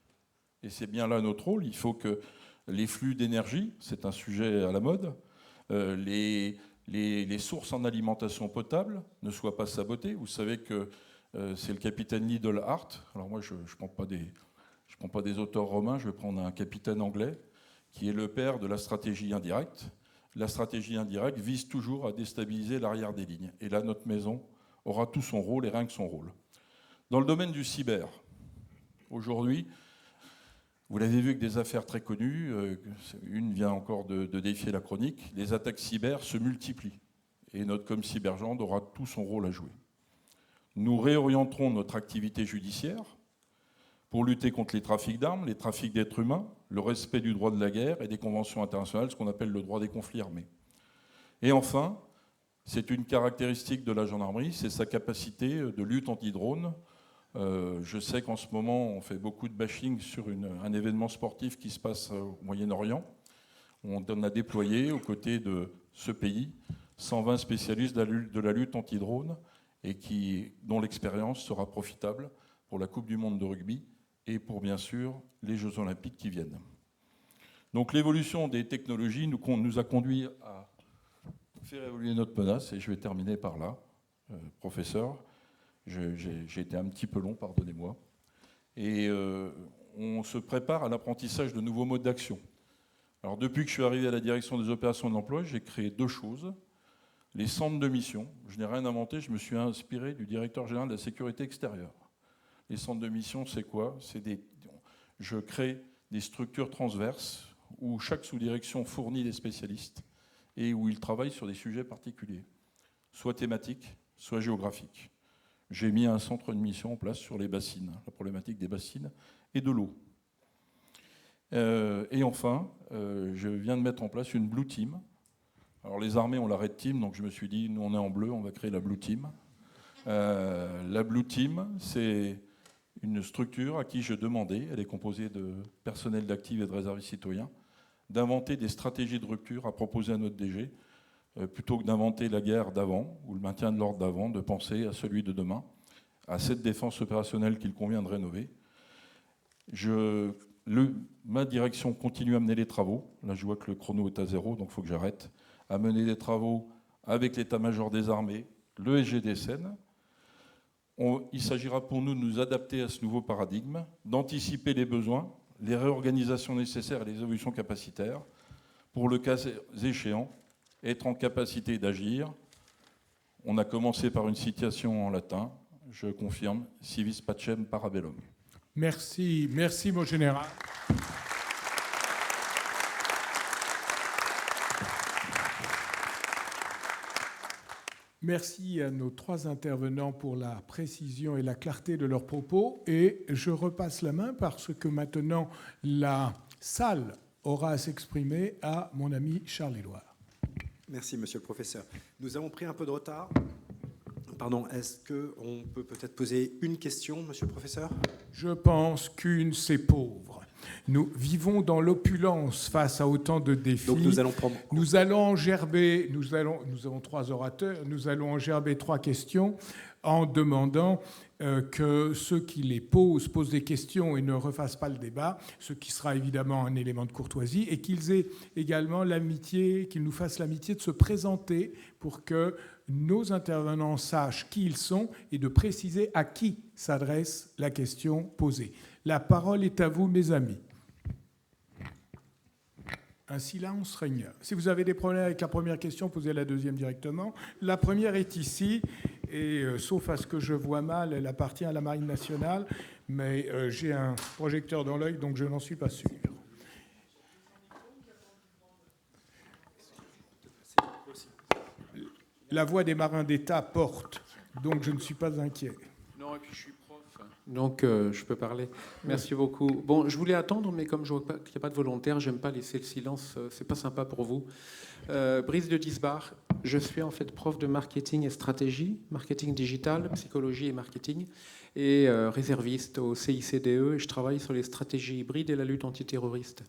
et c'est bien là notre rôle. Il faut que les flux d'énergie, c'est un sujet à la mode, les sources en alimentation potable ne soient pas sabotées. Vous savez que c'est le capitaine Needle-Hart. Alors moi, je ne prends pas des auteurs romains, je vais prendre un capitaine anglais qui est le père de la stratégie indirecte. La stratégie indirecte vise toujours à déstabiliser l'arrière des lignes. Et là, notre maison aura tout son rôle et rien que son rôle. Dans le domaine du cyber, aujourd'hui, vous l'avez vu avec des affaires très connues, une vient encore de défier la chronique, les attaques cyber se multiplient et notre ComCyberGend aura tout son rôle à jouer. Nous réorienterons notre activité judiciaire pour lutter contre les trafics d'armes, les trafics d'êtres humains, le respect du droit de la guerre et des conventions internationales, ce qu'on appelle le droit des conflits armés. Et enfin, c'est une caractéristique de la gendarmerie, c'est sa capacité de lutte anti-drone. Je sais qu'en ce moment, on fait beaucoup de bashing sur un événement sportif qui se passe au Moyen-Orient. On a déployé, aux côtés de ce pays, 120 spécialistes de la lutte anti-drone et dont l'expérience sera profitable pour la Coupe du monde de rugby et pour, bien sûr, les Jeux olympiques qui viennent. Donc l'évolution des technologies nous a conduit à faire évoluer notre menace, et je vais terminer par là, professeur. J'ai été un petit peu long, pardonnez-moi. Et on se prépare à l'apprentissage de nouveaux modes d'action. Alors depuis que je suis arrivé à la direction des opérations de l'emploi, j'ai créé 2 choses. Les centres de mission. Je n'ai rien inventé, je me suis inspiré du directeur général de la sécurité extérieure. Les centres de mission, c'est quoi? Je crée des structures transverses où chaque sous-direction fournit des spécialistes et où ils travaillent sur des sujets particuliers, soit thématiques, soit géographiques. J'ai mis un centre de mission en place sur les bassines, la problématique des bassines et de l'eau. Et enfin, je viens de mettre en place une Blue Team. Alors les armées ont la Red Team, donc je me suis dit, nous on est en bleu, on va créer la Blue Team. La Blue Team, c'est une structure à qui je demandais, elle est composée de personnel d'actifs et de réservistes citoyens, d'inventer des stratégies de rupture à proposer à notre DG, plutôt que d'inventer la guerre d'avant ou le maintien de l'ordre d'avant, de penser à celui de demain, à cette défense opérationnelle qu'il convient de rénover. Ma direction continue à mener les travaux. Là, je vois que le chrono est à 0, donc il faut que j'arrête. À mener des travaux avec l'état-major des armées, le SGDSN. Il s'agira pour nous de nous adapter à ce nouveau paradigme, d'anticiper les besoins, les réorganisations nécessaires et les évolutions capacitaires, pour le cas échéant, être en capacité d'agir. On a commencé par une citation en latin, je confirme, civis pacem parabellum. Merci, merci mon général. Merci à nos 3 intervenants pour la précision et la clarté de leurs propos. Et je repasse la main parce que maintenant, la salle aura à s'exprimer à mon ami Charles-Édouard. Merci, monsieur le professeur. Nous avons pris un peu de retard. Pardon, est-ce qu'on peut peut-être poser une question, monsieur le professeur? Je pense qu'une, c'est pauvre. Nous vivons dans l'opulence face à autant de défis. Donc nous allons prendre... Nous allons en gerber, nous avons 3 orateurs, nous allons en gerber 3 questions en demandant que ceux qui les posent des questions et ne refassent pas le débat, ce qui sera évidemment un élément de courtoisie, et qu'ils aient également l'amitié, qu'ils nous fassent l'amitié de se présenter pour que nos intervenants sachent qui ils sont et de préciser à qui s'adresse la question posée. La parole est à vous, mes amis. Un silence règne. Si vous avez des problèmes avec la première question, posez la deuxième directement. La première est ici, et sauf à ce que je vois mal, elle appartient à la Marine nationale, mais j'ai un projecteur dans l'œil, donc je n'en suis pas sûr. La voix des marins d'État porte, donc je ne suis pas inquiet. Non, et puis je suis prof, donc je peux parler. Merci beaucoup. Bon, je voulais attendre, mais comme je vois qu'il n'y a pas de volontaire, j'aime pas laisser le silence, c'est pas sympa pour vous. Brice de Disbar, je suis en fait prof de marketing et stratégie, marketing digital, psychologie et marketing, et réserviste au CICDE, et je travaille sur les stratégies hybrides et la lutte antiterroriste.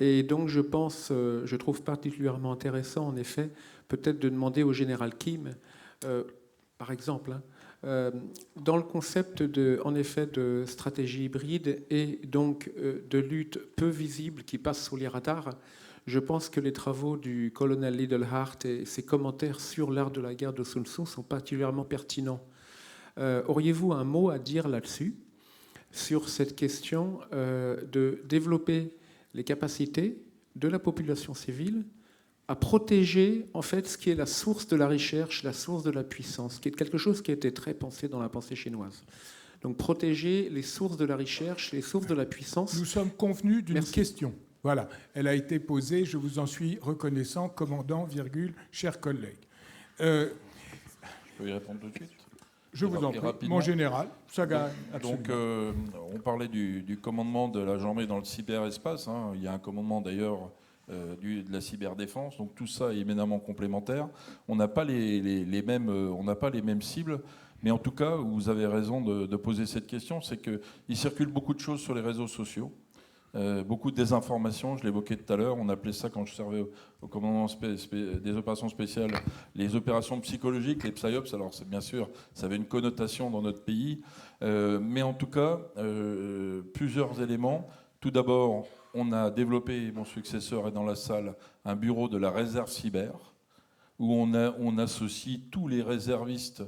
Et donc je trouve particulièrement intéressant, en effet, peut-être de demander au général Kim, par exemple, dans le concept en effet de stratégie hybride et donc de lutte peu visible qui passe sous les radars, je pense que les travaux du colonel Liddell-Hart et ses commentaires sur l'art de la guerre de Sun Tzu sont particulièrement pertinents. Auriez-vous un mot à dire là-dessus, sur cette question de développer les capacités de la population civile à protéger en fait ce qui est la source de la recherche, la source de la puissance, qui est quelque chose qui a été très pensé dans la pensée chinoise. Donc protéger les sources de la recherche, les sources de la puissance. Nous sommes convenus d'une Merci. question. Voilà, elle a été posée, je vous en suis reconnaissant, commandant, chers collègues. Je peux y répondre tout de suite. Je vous en prie, mon général, ça gagne absolument. Donc, on parlait du commandement de la gendarmerie dans le cyberespace. Hein. Il y a un commandement d'ailleurs de la cyberdéfense. Donc tout ça est éminemment complémentaire. On n'a pas les mêmes cibles. Mais en tout cas, vous avez raison de poser cette question. C'est qu'il circule beaucoup de choses sur les réseaux sociaux. Beaucoup de désinformation, je l'évoquais tout à l'heure, on appelait ça quand je servais au commandement des opérations spéciales, les opérations psychologiques, les PSYOPS. Alors bien sûr, ça avait une connotation dans notre pays, mais en tout cas, plusieurs éléments. Tout d'abord, on a développé, mon successeur est dans la salle, un bureau de la réserve cyber, où on associe tous les réservistes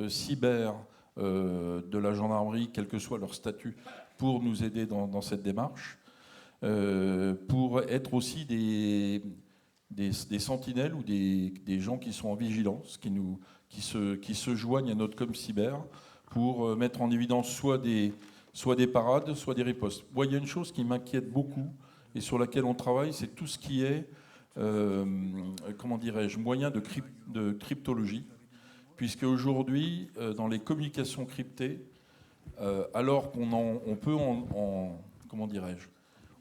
cyber de la gendarmerie, quel que soit leur statut, pour nous aider dans cette démarche. Pour être aussi des sentinelles ou des gens qui sont en vigilance, qui se joignent à notre com cyber pour mettre en évidence soit des parades, soit des ripostes. Moi, il y a une chose qui m'inquiète beaucoup et sur laquelle on travaille, c'est tout ce qui est, moyen de cryptologie, puisque aujourd'hui, dans les communications cryptées, alors qu'on peut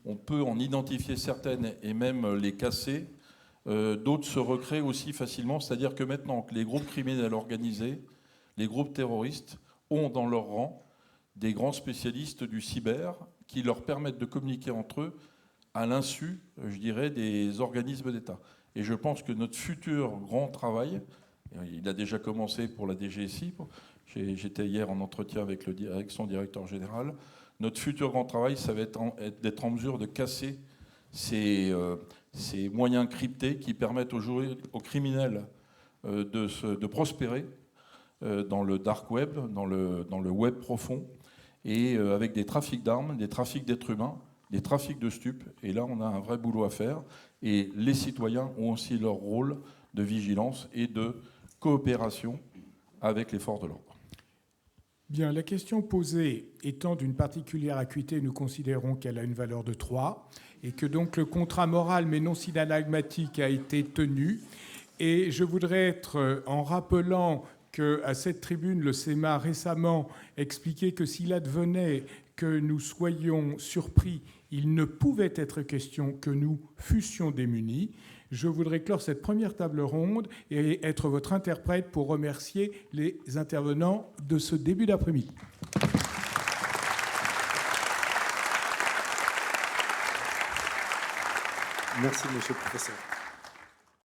on peut en identifier certaines et même les casser, d'autres se recréent aussi facilement. C'est-à-dire que maintenant que les groupes criminels organisés, les groupes terroristes ont dans leur rang des grands spécialistes du cyber qui leur permettent de communiquer entre eux à l'insu, je dirais, des organismes d'État. Et je pense que notre futur grand travail, il a déjà commencé pour la DGSI, j'étais hier en entretien avec son directeur général. Notre futur grand travail, ça va être d'être en mesure de casser ces moyens cryptés qui permettent aux criminels de prospérer dans le dark web, dans le web profond, et avec des trafics d'armes, des trafics d'êtres humains, des trafics de stupes. Et là, on a un vrai boulot à faire. Et les citoyens ont aussi leur rôle de vigilance et de coopération avec les forces de l'ordre. Bien, la question posée étant d'une particulière acuité, nous considérons qu'elle a une valeur de 3 et que donc le contrat moral mais non synalagmatique a été tenu. Et je voudrais être, en rappelant qu'à cette tribune, le SEMA récemment expliquait que s'il advenait que nous soyons surpris, il ne pouvait être question que nous fussions démunis. Je voudrais clore cette première table ronde et être votre interprète pour remercier les intervenants de ce début d'après-midi. Merci, monsieur le professeur.